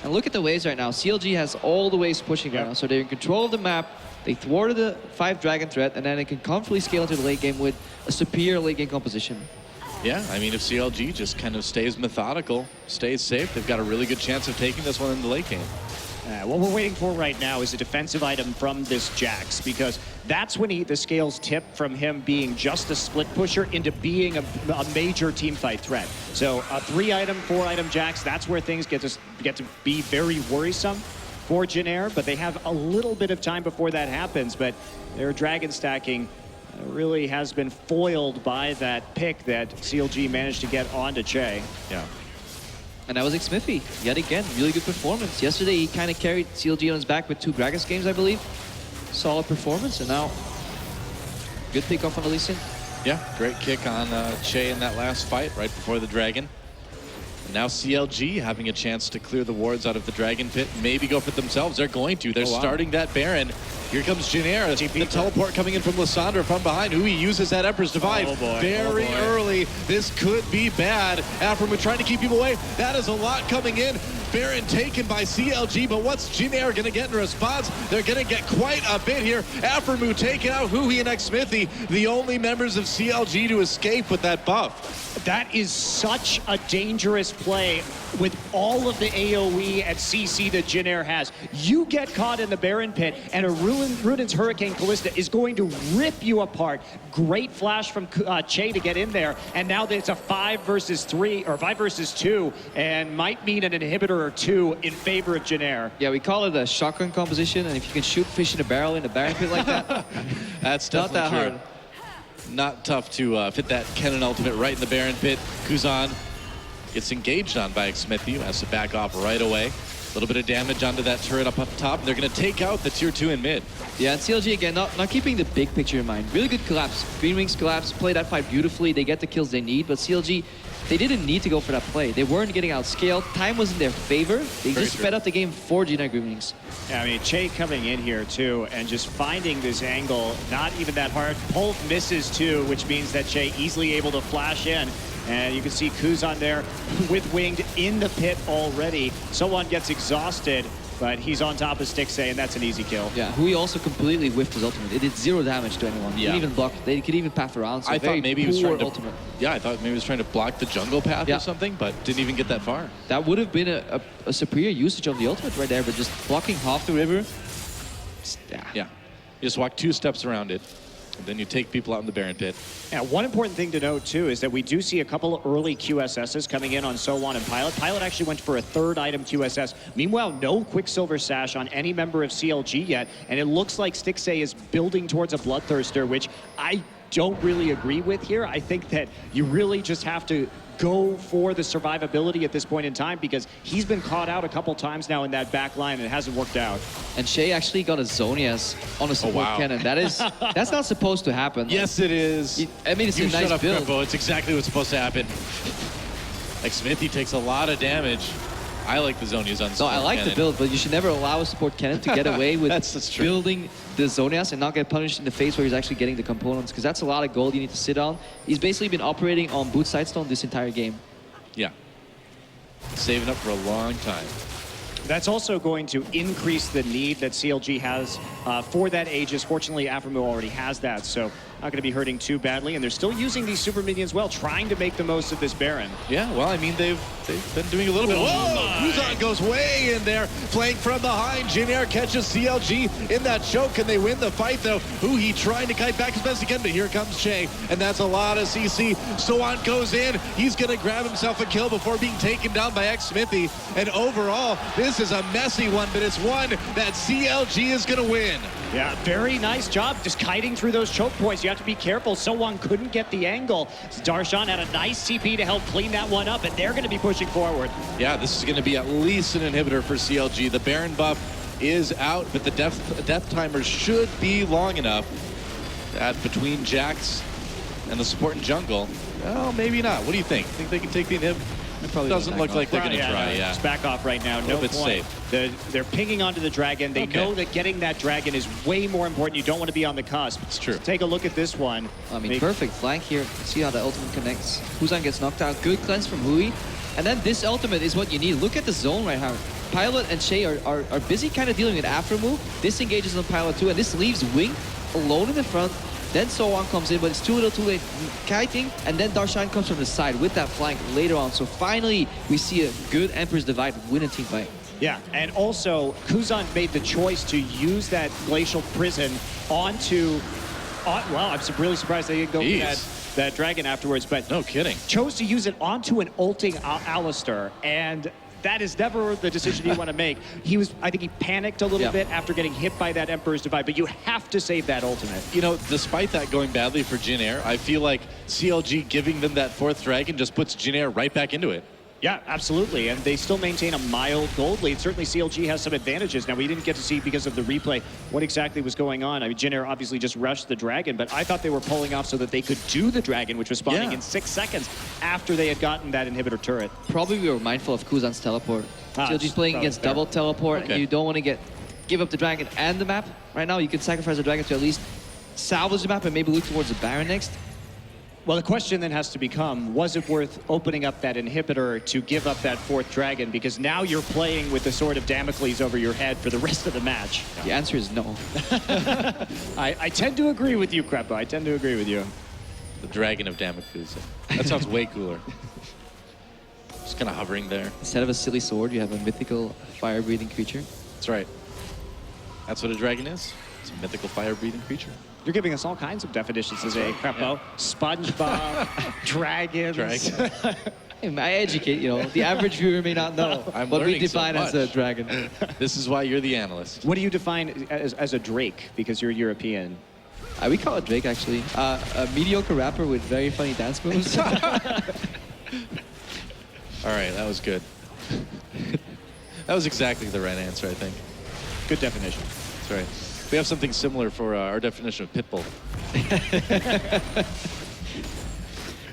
And look at the waves right now. CLG has all the waves pushing right now, so they're in control of the map. They thwarted the 5 Dragon threat, and then they can comfortably scale into the late game with a superior late game composition. Yeah, I mean, if CLG just kind of stays methodical, stays safe, they've got a really good chance of taking this one in the late game. What we're waiting for right now is a defensive item from this Jax, because that's when the scales tip from him being just a split pusher into being a major team fight threat. So a 3-item, 4-item Jax, that's where things get to be very worrisome for Jin Air, but they have a little bit of time before that happens. But their Dragon stacking really has been foiled by that pick that CLG managed to get onto Che. Yeah. And that was Smithy. Yet again, really good performance. Yesterday, he kind of carried CLG on his back with 2 Gragas games, I believe. Solid performance, and now good pick off on Elysian. Yeah, great kick on Che in that last fight right before the Dragon. And now CLG having a chance to clear the wards out of the Dragon pit, maybe go for it themselves. They're going to. They're starting that Baron. Here comes Jin Air. The teleport coming in from Lissandra from behind. He uses that Emperor's Divide very early. This could be bad. Aphromoo trying to keep people away. That is a lot coming in. Baron taken by CLG, but what's Jin Air going to get in response? They're going to get quite a bit here. Aphromoo taking out Huhi and X-Smithy, the only members of CLG to escape with that buff. That is such a dangerous play with all of the AoE and CC that Jin Air has. You get caught in the Baron pit, and a Ruden's Hurricane Callista is going to rip you apart. Great flash from Che to get in there, and now it's a 5 versus 3, or 5 versus 2, and might mean an inhibitor or 2 in favor of Jin Air. Yeah, we call it a shotgun composition, and if you can shoot fish in a barrel in a Baron pit like that, that's not that true. hard. Not tough to fit that Kennen ultimate right in the Baron pit. Kuzan gets engaged on by X-Smithy, who has to back off right away. A little bit of damage onto that turret up top. They're going to take out the tier 2 in mid. Yeah, and CLG again, not keeping the big picture in mind. Really good collapse. Green Wings collapse, play that fight beautifully. They get the kills they need, but CLG, they didn't need to go for that play. They weren't getting outscaled. Time was in their favor. They just sped up the game for Jin Air Green Wings. Yeah, I mean, Che coming in here too and just finding this angle, not even that hard. Pulp misses too, which means that Che easily able to flash in. And you can see Kuzan there with Winged in the pit already. Someone gets exhausted, but he's on top of Stixay, and that's an easy kill. Yeah, Hui also completely whiffed his ultimate. It did 0 damage to anyone. Yeah. Didn't even block. They could even path around. So I thought maybe he was trying to ultimate. Yeah, I thought maybe he was trying to block the jungle path or something, but didn't even get that far. That would have been a superior usage of the ultimate right there, but just blocking half the river. Yeah. You just walk 2 steps around it, and then you take people out in the Baron pit. Yeah, one important thing to note too is that we do see a couple of early QSSs coming in on So1 and Pilot. Pilot actually went for a 3rd item QSS. Meanwhile, no Quicksilver Sash on any member of CLG yet, and it looks like Stixay is building towards a Bloodthirster, which I don't really agree with here. I think that you really just have to go for the survivability at this point in time because he's been caught out a couple times now in that back line and it hasn't worked out. And Shay actually got a Zonias on a support cannon. That's not supposed to happen. Yes, it is. I mean, it's you a nice shut up, build. Crepo. It's exactly what's supposed to happen. Like Smithy takes a lot of damage. I like the Zonias on the No, support I like cannon. the build, but you should never allow a support cannon to get away with That's true. building the Zonias and not get punished in the face where he's actually getting the components, because that's a lot of gold you need to sit on. He's basically been operating on boot sidestone this entire game. Yeah. Saving up for a long time. That's also going to increase the need that CLG has for that Aegis. Fortunately, Aframu already has that, so not going to be hurting too badly. And they're still using these super minions well, trying to make the most of this Baron. Yeah, well, I mean, they've been doing a little bit. Whoa! Kuzan goes way in there, playing from behind. Jin Air catches CLG in that choke. Can they win the fight, though? He trying to kite back as best he can, but here comes Shay, and that's a lot of CC. Soan goes in. He's going to grab himself a kill before being taken down by X-Smithy. And overall, this is a messy one, but it's one that CLG is going to win. Yeah, very nice job just kiting through those choke points. You have to be careful. Soan couldn't get the angle. Darshan had a nice CP to help clean that one up, and they're going to be pushing forward. Yeah, this is going to be at least an inhibitor for CLG. The Baron buff is out, but the death timers should be long enough that between Jax and the support and jungle, well, maybe not. What do you think? Think they can take the inhib? It probably doesn't look like they're going to try. Yeah, just back off right now. No point. Safe. They're pinging onto the dragon. They know that getting that dragon is way more important. You don't want to be on the cusp. It's true. So take a look at this one. I mean, perfect flank here. See how the ultimate connects. Kuzan gets knocked out. Good cleanse from Hui. And then this ultimate is what you need. Look at the zone right now. Pilot and Shay are busy kind of dealing with Aframu. Disengages on Pilot too, and this leaves Wing alone in the front. Then Soan comes in, but it's too little too late. Kiting, and then Darshan comes from the side with that flank later on. So finally, we see a good Emperor's Divide win a team fight. Yeah, and also, Kuzan made the choice to use that Glacial Prison onto... well, I'm really surprised they didn't go for that dragon afterwards, but... No kidding. Chose to use it onto an ulting Alistair, and... that is never the decision you want to make. I think he panicked a little bit after getting hit by that Emperor's Divide, but you have to save that ultimate. You know, despite that going badly for Jin Air, I feel like CLG giving them that fourth dragon just puts Jin Air right back into it. Yeah, absolutely, and they still maintain a mild gold lead. Certainly CLG has some advantages. Now, we didn't get to see, because of the replay, what exactly was going on. I mean, Jin Air obviously just rushed the dragon, but I thought they were pulling off so that they could do the dragon, which was spawning in 6 seconds after they had gotten that inhibitor turret. Probably we were mindful of Kuzan's teleport. CLG's playing against double teleport, and you don't want to give up the dragon and the map. Right now, you can sacrifice the dragon to at least salvage the map and maybe look towards the Baron next. Well, the question then has to become, was it worth opening up that inhibitor to give up that fourth dragon? Because now you're playing with the sword of Damocles over your head for the rest of the match. The answer is no. I tend to agree with you, Crepo. I tend to agree with you. The Dragon of Damocles. That sounds way cooler. Just kind of hovering there. Instead of a silly sword, you have a mythical fire-breathing creature. That's right. That's what a dragon is. It's a mythical fire-breathing creature. You're giving us all kinds of definitions today, Crepo. Yeah. SpongeBob, dragons. I educate, the average viewer may not know what we define as a dragon. This is why you're the analyst. What do you define as a drake, because you're European? We call it Drake, actually. A mediocre rapper with very funny dance moves. All right, that was good. That was exactly the right answer, I think. Good definition. That's right. We have something similar for our definition of pitbull.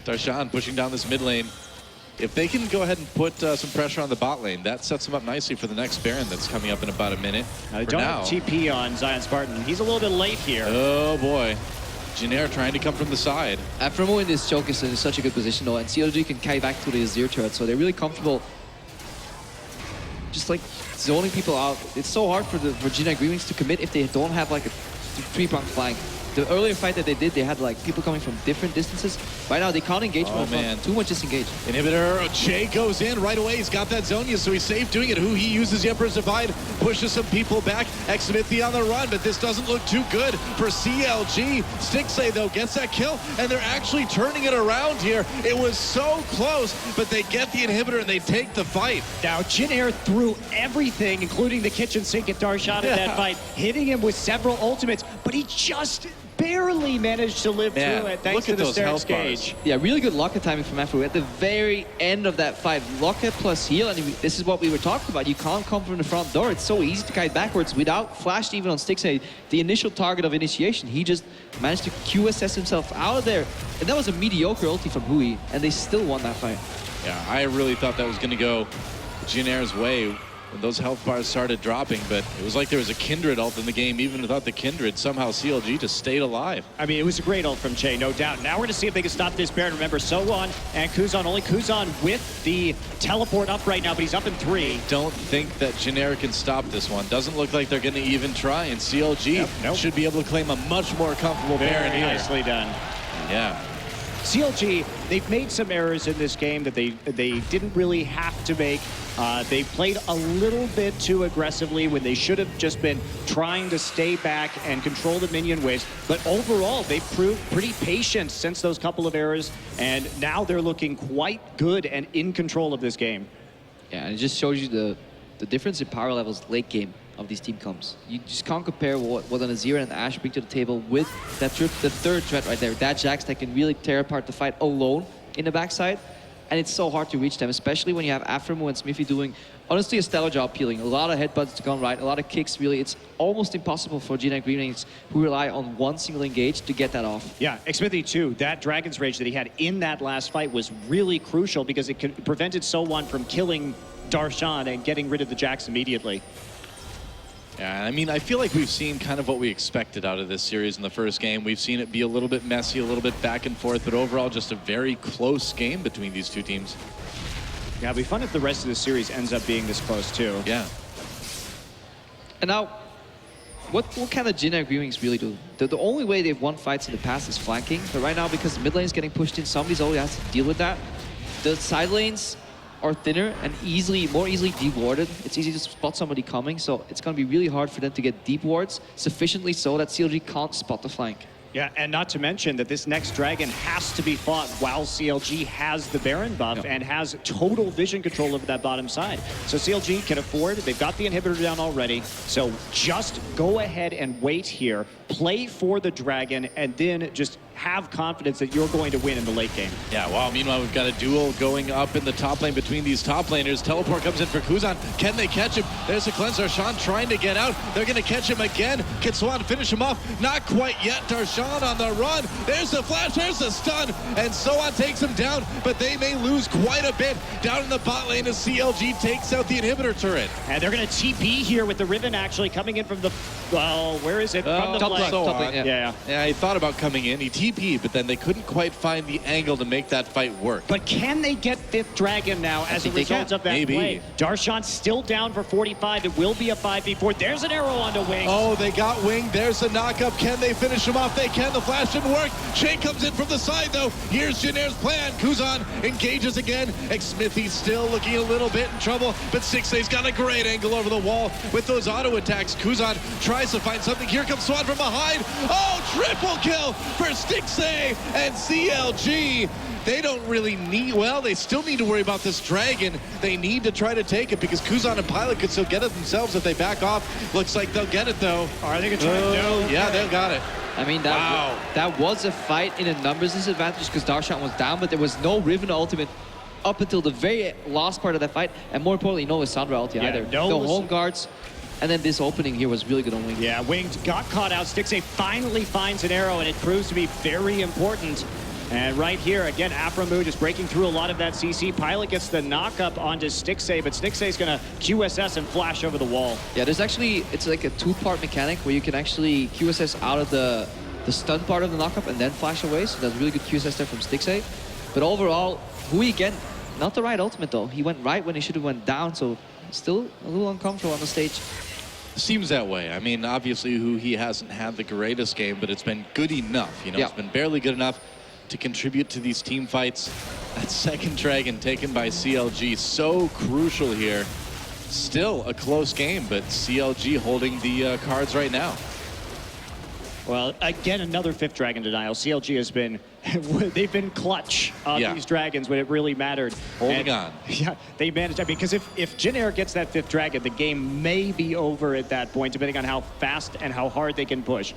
Darshan pushing down this mid lane. If they can go ahead and put some pressure on the bot lane, that sets them up nicely for the next Baron that's coming up in about a minute. They don't have TP on Zion Spartan. He's a little bit late here. Oh, boy. Jin Air trying to come from the side. Aframu in this choke is in such a good position, though, and CLG can carry back to the Azir turret, so they're really comfortable just like zoning people out. It's so hard for Jin Air Green Wings to commit if they don't have like a three-pronged flank. The earlier fight that they did, they had like people coming from different distances. Right now, they can't engage from front. Too much disengaged. Inhibitor, Jay goes in right away. He's got that Zonia, so he's safe doing it. He uses the Emperor's Divide, pushes some people back. X-Smithy on the run, but this doesn't look too good for CLG. Stixay, though, gets that kill, and they're actually turning it around here. It was so close, but they get the inhibitor and they take the fight. Now, Jin Air threw everything, including the kitchen sink at Darshan in that fight, hitting him with several ultimates, but he just barely managed to live through it thanks look to at the those health Gauge. Yeah, really good locket timing from Afro. At the very end of that fight, locket plus heal, and this is what we were talking about. You can't come from the front door. It's so easy to kite backwards without flash even on Stixay, the initial target of initiation. He just managed to QSS himself out of there. And that was a mediocre ulti from Hui, and they still won that fight. Yeah, I really thought that was going to go Jin Air's way when those health bars started dropping, but it was like there was a Kindred ult in the game. Even without the Kindred, somehow CLG just stayed alive. I mean, it was a great ult from Che, no doubt. Now we're going to see if they can stop this Baron. Remember, So-Won and Kuzan, only Kuzan with the teleport up right now, but he's up in 3. Don't think that Jin Air can stop this one. Doesn't look like they're going to even try, and CLG should be able to claim a much more comfortable Baron here. Nicely done. Yeah. CLG, they've made some errors in this game that they didn't really have to make. They played a little bit too aggressively when they should have just been trying to stay back and control the minion waves. But overall, they've proved pretty patient since those couple of errors, and now they're looking quite good and in control of this game. Yeah, and it just shows you the difference in power levels late game of these team comps. You just can't compare what an Azir and Ashe bring to the table with that the third threat right there. That Jax that can really tear apart the fight alone in the backside. And it's so hard to reach them, especially when you have Aframu and Smithy doing, honestly, a stellar job peeling. A lot of headbutts to come right, a lot of kicks, really. It's almost impossible for Jin Air Green Wings, who rely on one single engage, to get that off. Yeah, Smithy too, that Dragon's Rage that he had in that last fight was really crucial because it prevented So-Won from killing Darshan and getting rid of the Jax immediately. Yeah, I mean, I feel like we've seen kind of what we expected out of this series in the first game. We've seen it be a little bit messy, a little bit back and forth, but overall just a very close game between these two teams. Yeah, it'll be fun if the rest of the series ends up being this close too. Yeah. And now, what can the Jin Air Green Wings really do? The only way they've won fights in the past is flanking, but right now, because the mid lane is getting pushed in, somebody's always has to deal with that. The side lanes are thinner and more easily de-warded. It's easy to spot somebody coming, so it's going to be really hard for them to get deep wards, sufficiently so that CLG can't spot the flank. Yeah, and not to mention that this next Dragon has to be fought while CLG has the Baron buff and has total vision control over that bottom side. So CLG can afford, they've got the inhibitor down already, so just go ahead and wait here, play for the Dragon, and then just have confidence that you're going to win in the late game. Yeah, wow, meanwhile, we've got a duel going up in the top lane between these top laners. Teleport comes in for Kuzan. Can they catch him? There's a cleanse. Darshan trying to get out. They're going to catch him again. Can So-Won finish him off? Not quite yet. Darshan on the run. There's the flash. There's the stun. And So-Won takes him down, but they may lose quite a bit. Down in the bot lane as CLG takes out the inhibitor turret. And they're going to TP here with the Riven actually coming in from the, well, where is it? From the top flank. lane, Yeah, he thought about coming in. He TP'd, but then they couldn't quite find the angle to make that fight work. But can they get 5th Dragon now as a result of that Maybe. play? Darshan's still down for 45. It will be a 5v4. There's an arrow onto Wings. Oh, they got Wing. There's the knockup. Can they finish him off? They can. The flash didn't work. Shay comes in from the side, though. Here's Jin Air's plan. Kuzan engages again. Smithy's still looking a little bit in trouble, but Stixay's got a great angle over the wall with those auto attacks. Kuzan tries to find something. Here comes Swan from behind. Oh, triple kill for Stixay and CLG. They don't really need, well, they still need to worry about this Dragon. They need to try to take it because Kuzan and Pilot could still get it themselves if they back off. Looks like they'll get it, though. Are they going to try? No. Yeah, they got it. I mean, that was a fight in a numbers disadvantage because Darshan was down, but there was no Riven ultimate up until the very last part of that fight. And more importantly, no Lissandra ulti either. No the home guards. And then this opening here was really good on Wing. Yeah, Winged got caught out. Stixay finally finds an arrow, and it proves to be very important. And right here, again, Aframu just breaking through a lot of that CC. Pilot gets the knock-up onto Stixay, but Stixay's going to QSS and flash over the wall. Yeah, there's actually, it's like a two-part mechanic where you can actually QSS out of the stun part of the knock-up and then flash away. So that's really good QSS there from Stixay. But overall, Hui again, not the right ultimate though. He went right when he should have went down, so still a little uncomfortable on the stage. Seems that way. I mean, obviously, he hasn't had the greatest game, but it's been good enough. You know, it's been barely good enough to contribute to these team fights. That second Dragon taken by CLG, so crucial here. Still a close game, but CLG holding the cards right now. Well, again, another 5th Dragon denial. CLG has been, they've been clutch on these Dragons when it really mattered. Holding on. Yeah, they managed, I mean, because if Jin Air gets that 5th Dragon, the game may be over at that point, depending on how fast and how hard they can push.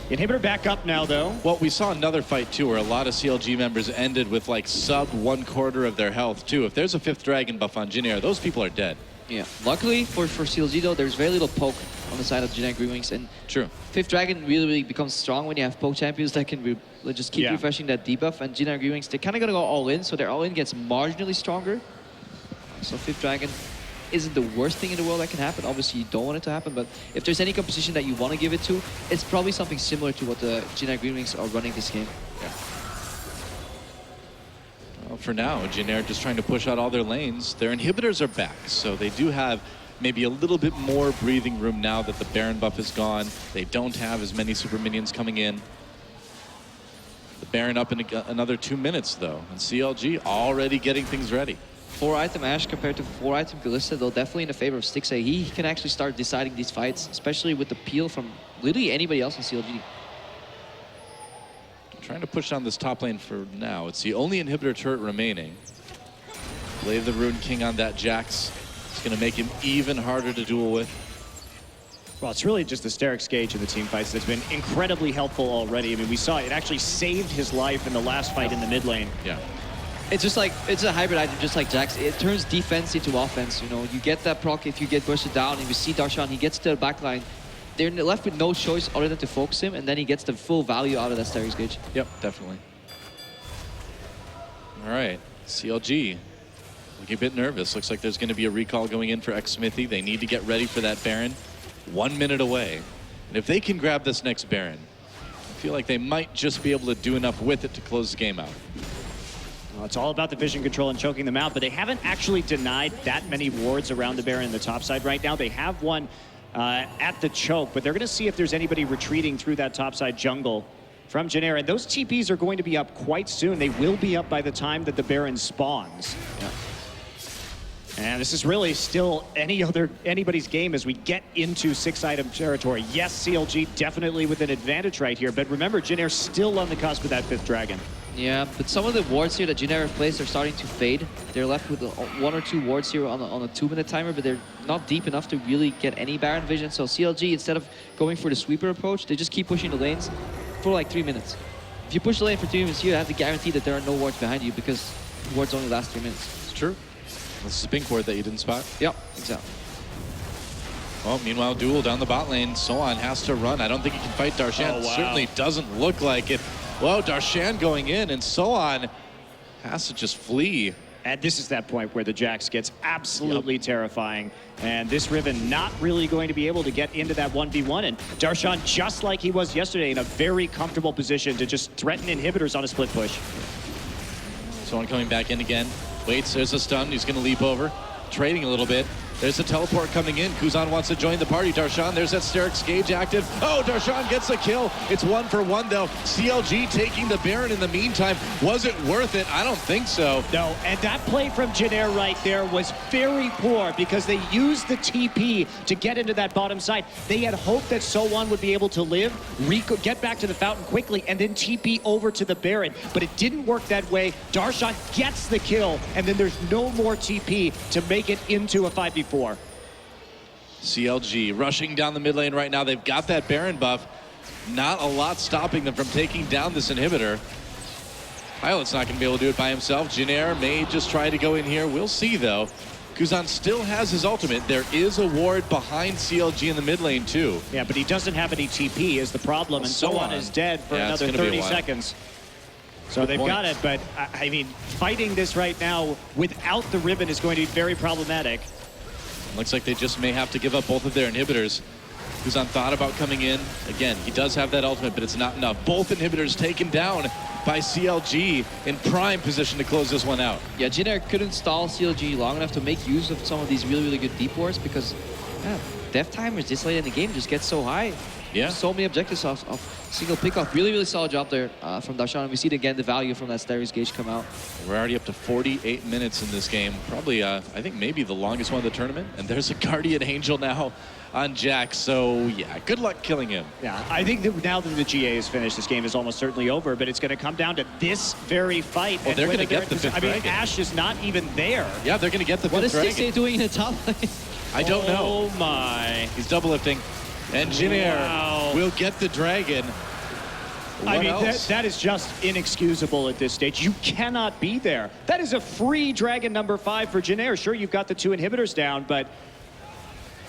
Inhibitor back up now, though. Well, we saw another fight, too, where a lot of CLG members ended with, like, sub 1/4 of their health, too. If there's a 5th Dragon buff on Jin Air, those people are dead. Yeah. Luckily for CLG, though, there's very little poke on the side of Jin Air Green Wings. And True. 5th Dragon really becomes strong when you have poke champions that can just keep refreshing that debuff. And Jin Air Green Wings, they kind of got to go all in, so their all in gets marginally stronger. So 5th Dragon isn't the worst thing in the world that can happen. Obviously, you don't want it to happen, but if there's any composition that you want to give it to, it's probably something similar to what the Jin Air Green Wings are running this game. Yeah. Well, for now, Jin Air just trying to push out all their lanes. Their inhibitors are back, so they do have maybe a little bit more breathing room now that the Baron buff is gone. They don't have as many super minions coming in. The Baron up in another 2 minutes, though, and CLG already getting things ready. 4-item Ashe compared to 4-item Kalista, though, definitely in the favor of Stixxay. He can actually start deciding these fights, especially with the peel from literally anybody else in CLG. Trying to push down this top lane for now. It's the only inhibitor turret remaining. Lay the Rune King on that Jax. It's going to make him even harder to duel with. Well, it's really just the Sterix gauge in the team fights that's been incredibly helpful already. I mean, we saw it actually saved his life in the last fight in the mid lane. Yeah. It's just like, it's a hybrid item just like Jax. It turns defense into offense, you know. You get that proc if you get bursted down, and we see Darshan, he gets to the back line. They're left with no choice other than to focus him, and then he gets the full value out of that Sterix gauge. Yep, definitely. All right, CLG looking a bit nervous. Looks like there's going to be a recall going in for X-Smithy. They need to get ready for that Baron. 1 minute away. And if they can grab this next Baron, I feel like they might just be able to do enough with it to close the game out. Well, it's all about the vision control and choking them out, but they haven't actually denied that many wards around the Baron in the top side right now. They have one at the choke, but they're going to see if there's anybody retreating through that topside jungle from Jin Air. And those TPs are going to be up quite soon. They will be up by the time that the Baron spawns. Yeah. And this is really still anybody's game as we get into 6-item territory. Yes, CLG definitely with an advantage right here, but remember, Jin Air still on the cusp of that 5th Dragon. Yeah, but some of the wards here that Jin Air have placed are starting to fade. They're left with 1 or 2 wards here on a 2-minute timer, but they're not deep enough to really get any Baron vision. So CLG, instead of going for the sweeper approach, they just keep pushing the lanes for like 3 minutes. If you push the lane for 3 minutes, you have to guarantee that there are no wards behind you because wards only last 3 minutes. It's true. This is a pink ward that you didn't spot. Yep, exactly. Well, meanwhile, duel down the bot lane. Sohan has to run. I don't think he can fight Darshan. Oh, wow. Certainly doesn't look like it. Whoa, Darshan going in, and Sohan has to just flee. And this is that point where the Jax gets absolutely terrifying. And this Riven not really going to be able to get into that 1v1. And Darshan, just like he was yesterday, in a very comfortable position to just threaten inhibitors on a split push. Sohan coming back in again. Waits, there's a stun. He's going to leap over. Trading a little bit. There's a teleport coming in. Kuzan wants to join the party. Darshan, there's that Sterix gauge active. Oh, Darshan gets a kill. It's 1 for 1, though. CLG taking the Baron in the meantime. Was it worth it? I don't think so. No, and that play from Jin Air right there was very poor because they used the TP to get into that bottom side. They had hoped that Sohan would be able to live, get back to the fountain quickly, and then TP over to the Baron. But it didn't work that way. Darshan gets the kill, and then there's no more TP to make it into a 5v4. CLG rushing down the mid lane right now. They've got that Baron buff. Not a lot stopping them from taking down this inhibitor. Pilot's not going to be able to do it by himself. Jin Air may just try to go in here. We'll see, though. Kuzan still has his ultimate. There is a ward behind CLG in the mid lane, too. Yeah, but he doesn't have any TP is the problem, and Sohan is dead for another 30 seconds. So they've got it, but I mean, fighting this right now without the ribbon is going to be very problematic. Looks like they just may have to give up both of their inhibitors. Kuzan thought about coming in. Again, he does have that ultimate, but it's not enough. Both inhibitors taken down by CLG in prime position to close this one out. Yeah, Jin Air couldn't stall CLG long enough to make use of some of these really, really good deep wards because death timers this late in the game just get so high. Yeah. So many objectives off single pickoff. Really, really solid job there from Darshan. We see it again, the value from that Sterix gauge come out. We're already up to 48 minutes in this game. Probably, I think maybe the longest one of the tournament. And there's a Guardian Angel now on Jax. So, yeah, good luck killing him. Yeah, I think that now that the GA is finished, this game is almost certainly over, but it's going to come down to this very fight. Oh, they're going to get the 5th dragon. I mean, Ashe is not even there. Yeah, they're going to get the 5th dragon. What is Stixxay doing in the top lane? I don't know. Oh, my. He's double lifting. And Jin Air will get the dragon. I mean, else? that is just inexcusable at this stage. You cannot be there. That is a free Dragon number 5 for Jin Air. Sure, you've got the 2 inhibitors down, but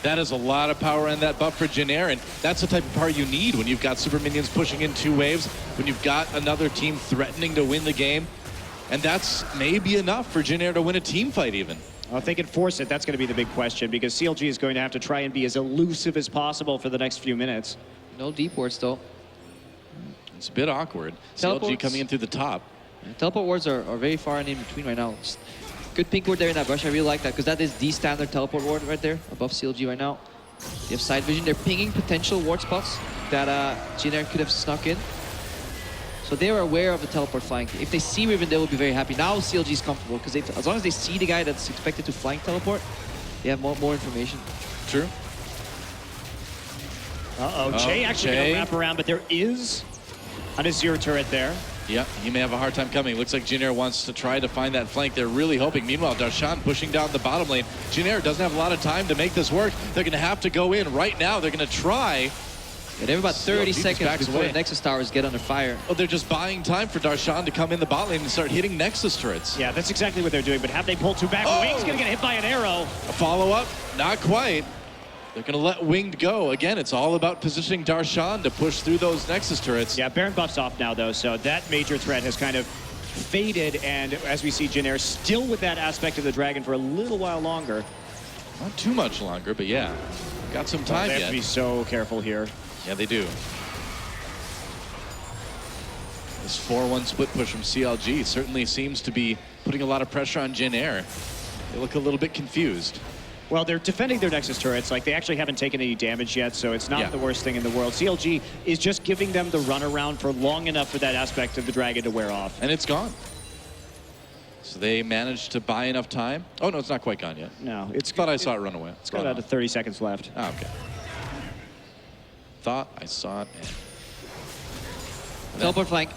That is a lot of power in that buff for Jin Air, and that's the type of power you need when you've got super minions pushing in 2 waves, when you've got another team threatening to win the game. And that's maybe enough for Jin Air to win a team fight even. well, if they can force it, that's going to be the big question, because CLG is going to have to try and be as elusive as possible for the next few minutes. No deep wards though. It's a bit awkward. CLG Teleports. coming in through the top. Teleport wards are very far and in between right now. Just good pink ward there in that brush. I really like that because that is the standard teleport ward right there above CLG right now. You have side vision. They're pinging potential ward spots that Jin Air could have snuck in. So they are aware of the teleport flying. If they see Riven, they will be very happy. Now CLG is comfortable because as long as they see the guy that's expected to flank teleport, they have more information. True. Jay actually going Jay. to wrap around, but there is an Azir turret there. Yeah, he may have a hard time coming. Looks like Jin Air wants to try to find that flank. They're really hoping. Meanwhile, Darshan pushing down the bottom lane. Jin Air doesn't have a lot of time to make this work. They're going to have to go in right now. They're going to try. Yeah, they have about 30 CLG just seconds backs before away. the Nexus towers get under fire. Oh, they're just buying time for Darshan to come in the bot lane and start hitting Nexus turrets. Yeah, that's exactly what they're doing, but have they pulled 2 back? Oh! Wing's going to get hit by an arrow. A follow-up? Not quite. They're going to let Winged go. Again, it's all about positioning Darshan to push through those Nexus turrets. Yeah, Baron buff's off now, though, so that major threat has kind of faded, and as we see Jin Air still with that aspect of the Dragon for a little while longer. Not too much longer, but yeah. Got some Well, time they have yet. to be so careful here. Yeah, they do. This 4-1 split push from CLG certainly seems to be putting a lot of pressure on Jin Air. They look a little bit confused. Well, they're defending their Nexus turrets. Like, they actually haven't taken any damage yet, so it's not the worst thing in the world. CLG is just giving them the runaround for long enough for that aspect of the Dragon to wear off. And it's gone. So they managed to buy enough time. Oh, no, it's not quite gone yet. No, it's Thought I saw it run away. It's got about 30 seconds left. Oh, okay. Thought I saw it. Teleport flank.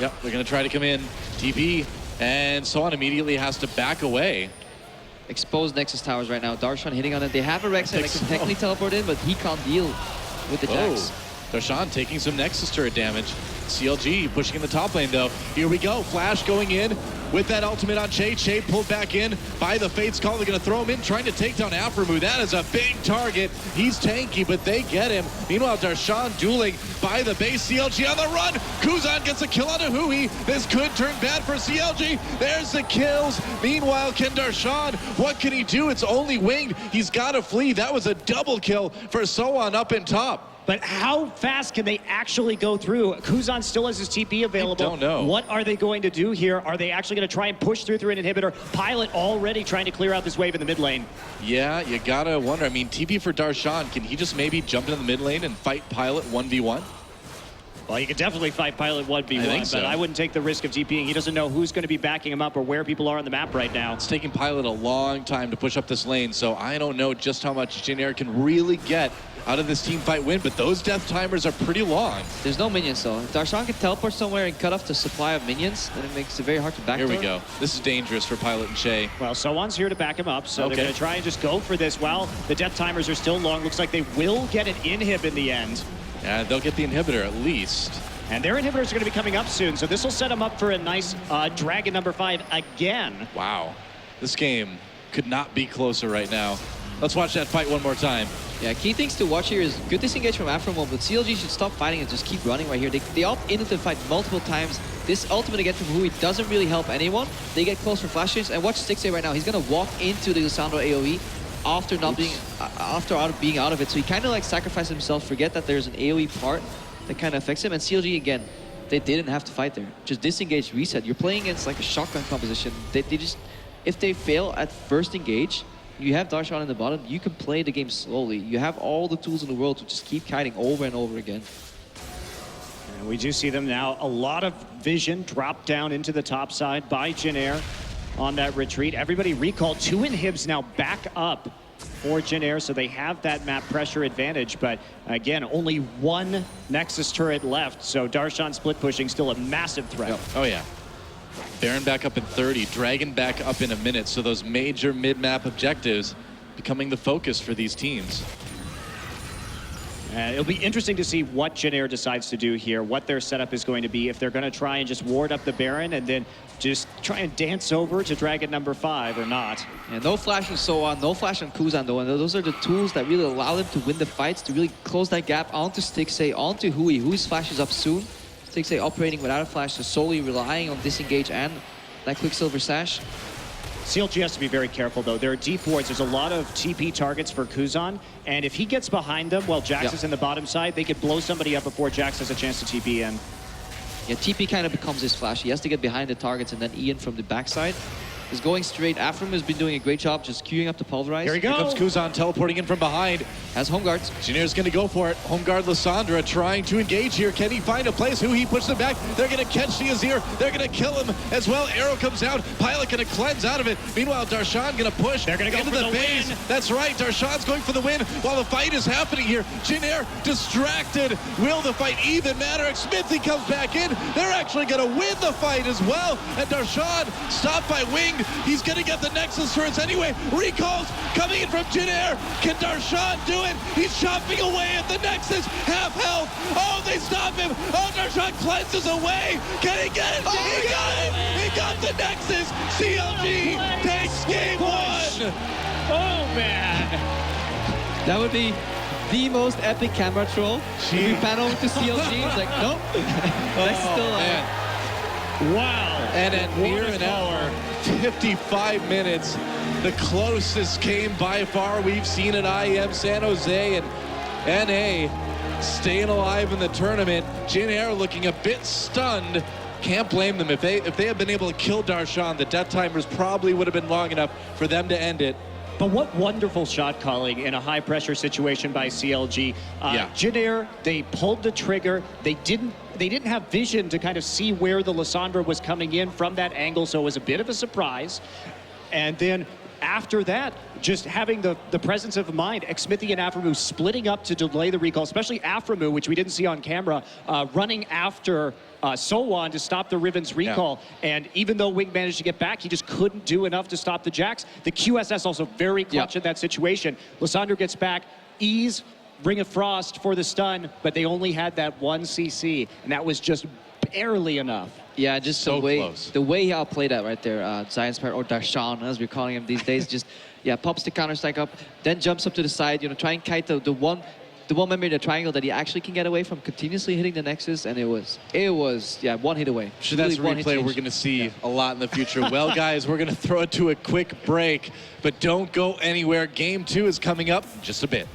Yep, they're going to try to come in. TP and so on immediately has to back away. Exposed Nexus towers right now. Darshan hitting on it. They have a Rek'Sai that can technically teleport in, but he can't deal with the Jax. Darshan taking some Nexus turret damage. CLG pushing in the top lane though. Here we go. Flash going in with that ultimate on Che. Che pulled back in by the Fates call. They're going to throw him in, trying to take down Aframu. That is a big target. He's tanky, but they get him. Meanwhile, Darshan dueling by the base. CLG on the run. Kuzan gets a kill on a Hui. This could turn bad for CLG. There's the kills. Meanwhile, can Darshan, what can he do? It's only Winged. He's got to flee. That was a double kill for Soan up in top. But how fast can they actually go through? Kuzan still has his TP available. I don't know. What are they going to do here? Are they actually going to try and push through an inhibitor? Pilot already trying to clear out this wave in the mid lane. Yeah, you gotta wonder. I mean, TP for Darshan, can he just maybe jump into the mid lane and fight Pilot 1v1? Well, you could definitely fight Pilot 1v1, so. but I wouldn't take the risk of TPing. He doesn't know who's going to be backing him up or where people are on the map right now. It's taking Pilot a long time to push up this lane, so I don't know just how much Jin Air can really get out of this team fight win, but those death timers are pretty long. There's no minions though. If Darshan can teleport somewhere and cut off the supply of minions, then it makes it very hard to backdoor. Here we go. This is dangerous for Pilot and Shay. Well, Soan's here to back him up, so Okay. they're going to try and just go for this. Well, the death timers are still long. Looks like they will get an inhib in the end. Yeah, they'll get the inhibitor at least. And their inhibitors are going to be coming up soon, so this will set them up for a nice Dragon number 5 again. Wow. This game could not be closer right now. Let's watch that fight one more time. Yeah, key things to watch here is good disengage from Aframo, but CLG should stop fighting and just keep running right here. They opt into the fight multiple times. This ultimate again from Hui doesn't really help anyone. They get close for flash chains, and watch Stixay right now. He's gonna walk into the Lissandra AoE after not being out of it. So he kind of like sacrificed himself, forget that there's an AoE part that kind of affects him. And CLG again, they didn't have to fight there. Just disengage, reset. You're playing against like a shotgun composition. They just, if they fail at first engage, you have Darshan in the bottom, you can play the game slowly. You have all the tools in the world to just keep kiting over and over again. And we do see them now. A lot of vision dropped down into the top side by Jin Air on that retreat. Everybody recalled. 2 inhibs now back up for Jin Air, so they have that map pressure advantage. But again, only 1 Nexus turret left, so Darshan split pushing still a massive threat. Yep. Oh yeah. Baron back up in 30, Dragon back up in a minute, so those major mid-map objectives becoming the focus for these teams. It'll be interesting to see what Jin Air decides to do here, what their setup is going to be, if they're going to try and just ward up the Baron and then just try and dance over to Dragon number 5 or not. And no flash on So On, no flash on Kuzan though, and those are the tools that really allow them to win the fights, to really close that gap onto Stixxay, onto Hui. Hui's flash is up soon. Stixxay operating without a flash, so solely relying on disengage and that Quicksilver Sash. CLG has to be very careful, though. There are deep wards. There's a lot of TP targets for Kuzan, and if he gets behind them while Jax is in the bottom side, they could blow somebody up before Jax has a chance to TP in. Yeah, TP kind of becomes his flash. He has to get behind the targets, and then Ian from the backside is going straight. Afram has been doing a great job just queuing up the pulverize. Here he Here goes. comes Kuzan teleporting in from behind. Has home guards. Jin Air's going to go for it. Home guard Lissandra trying to engage here. Can he find a place? He pushes him back. They're going to catch the Azir. They're going to kill him as well. Arrow comes out. Pilot going to cleanse out of it. Meanwhile, Darshan going to push They're going to go into for the the base. win. That's right. Darshan's going for the win while the fight is happening here. Jin Air distracted. Will the fight even matter? Smithy comes back in. They're actually going to win the fight as well. And Darshan stopped by Wing. He's going to get the Nexus turrets anyway. Recalls coming in from Jin Air. Can Darshan do it? He's chopping away at the Nexus. Half health. Oh, they stop him. Oh, Darshan cleanses away. Can he get it? He got it. He got the Nexus. CLG takes game 1. Oh, man. That would be the most epic camera troll. If you panel to CLG, it's like, nope. That's still Wow. And at near an hour, 55 minutes, the closest game by far we've seen at IEM San Jose, and NA staying alive in the tournament. Jin Air looking a bit stunned. Can't blame them. If they had been able to kill Darshan, the death timers probably would have been long enough for them to end it. But what wonderful shot calling in a high pressure situation by CLG. Jin Air, they pulled the trigger. They didn't have vision to kind of see where the Lissandra was coming in from that angle, so it was a bit of a surprise. And then after that, just having the presence of mind, Xmithy and Aframu splitting up to delay the recall, especially Aframu, which we didn't see on camera, running after Sowon to stop the Riven's recall. And even though Wing managed to get back, he just couldn't do enough to stop the Jax. The QSS also very clutch in that situation. Lissandra gets back, Ease, Ring of Frost for the stun, but they only had that 1 CC, and that was just barely enough. Yeah, just so the way close. the way he outplayed that right there, Zion Spirit or Darshan, as we're calling him these days, just pops the counter strike up, then jumps up to the side, try and kite the one member in the triangle that he actually can get away from, continuously hitting the Nexus, and it was one hit away. So that's a replay we're going to see a lot in the future. Well, guys, we're going to throw it to a quick break, but don't go anywhere. Game 2 is coming up in just a bit.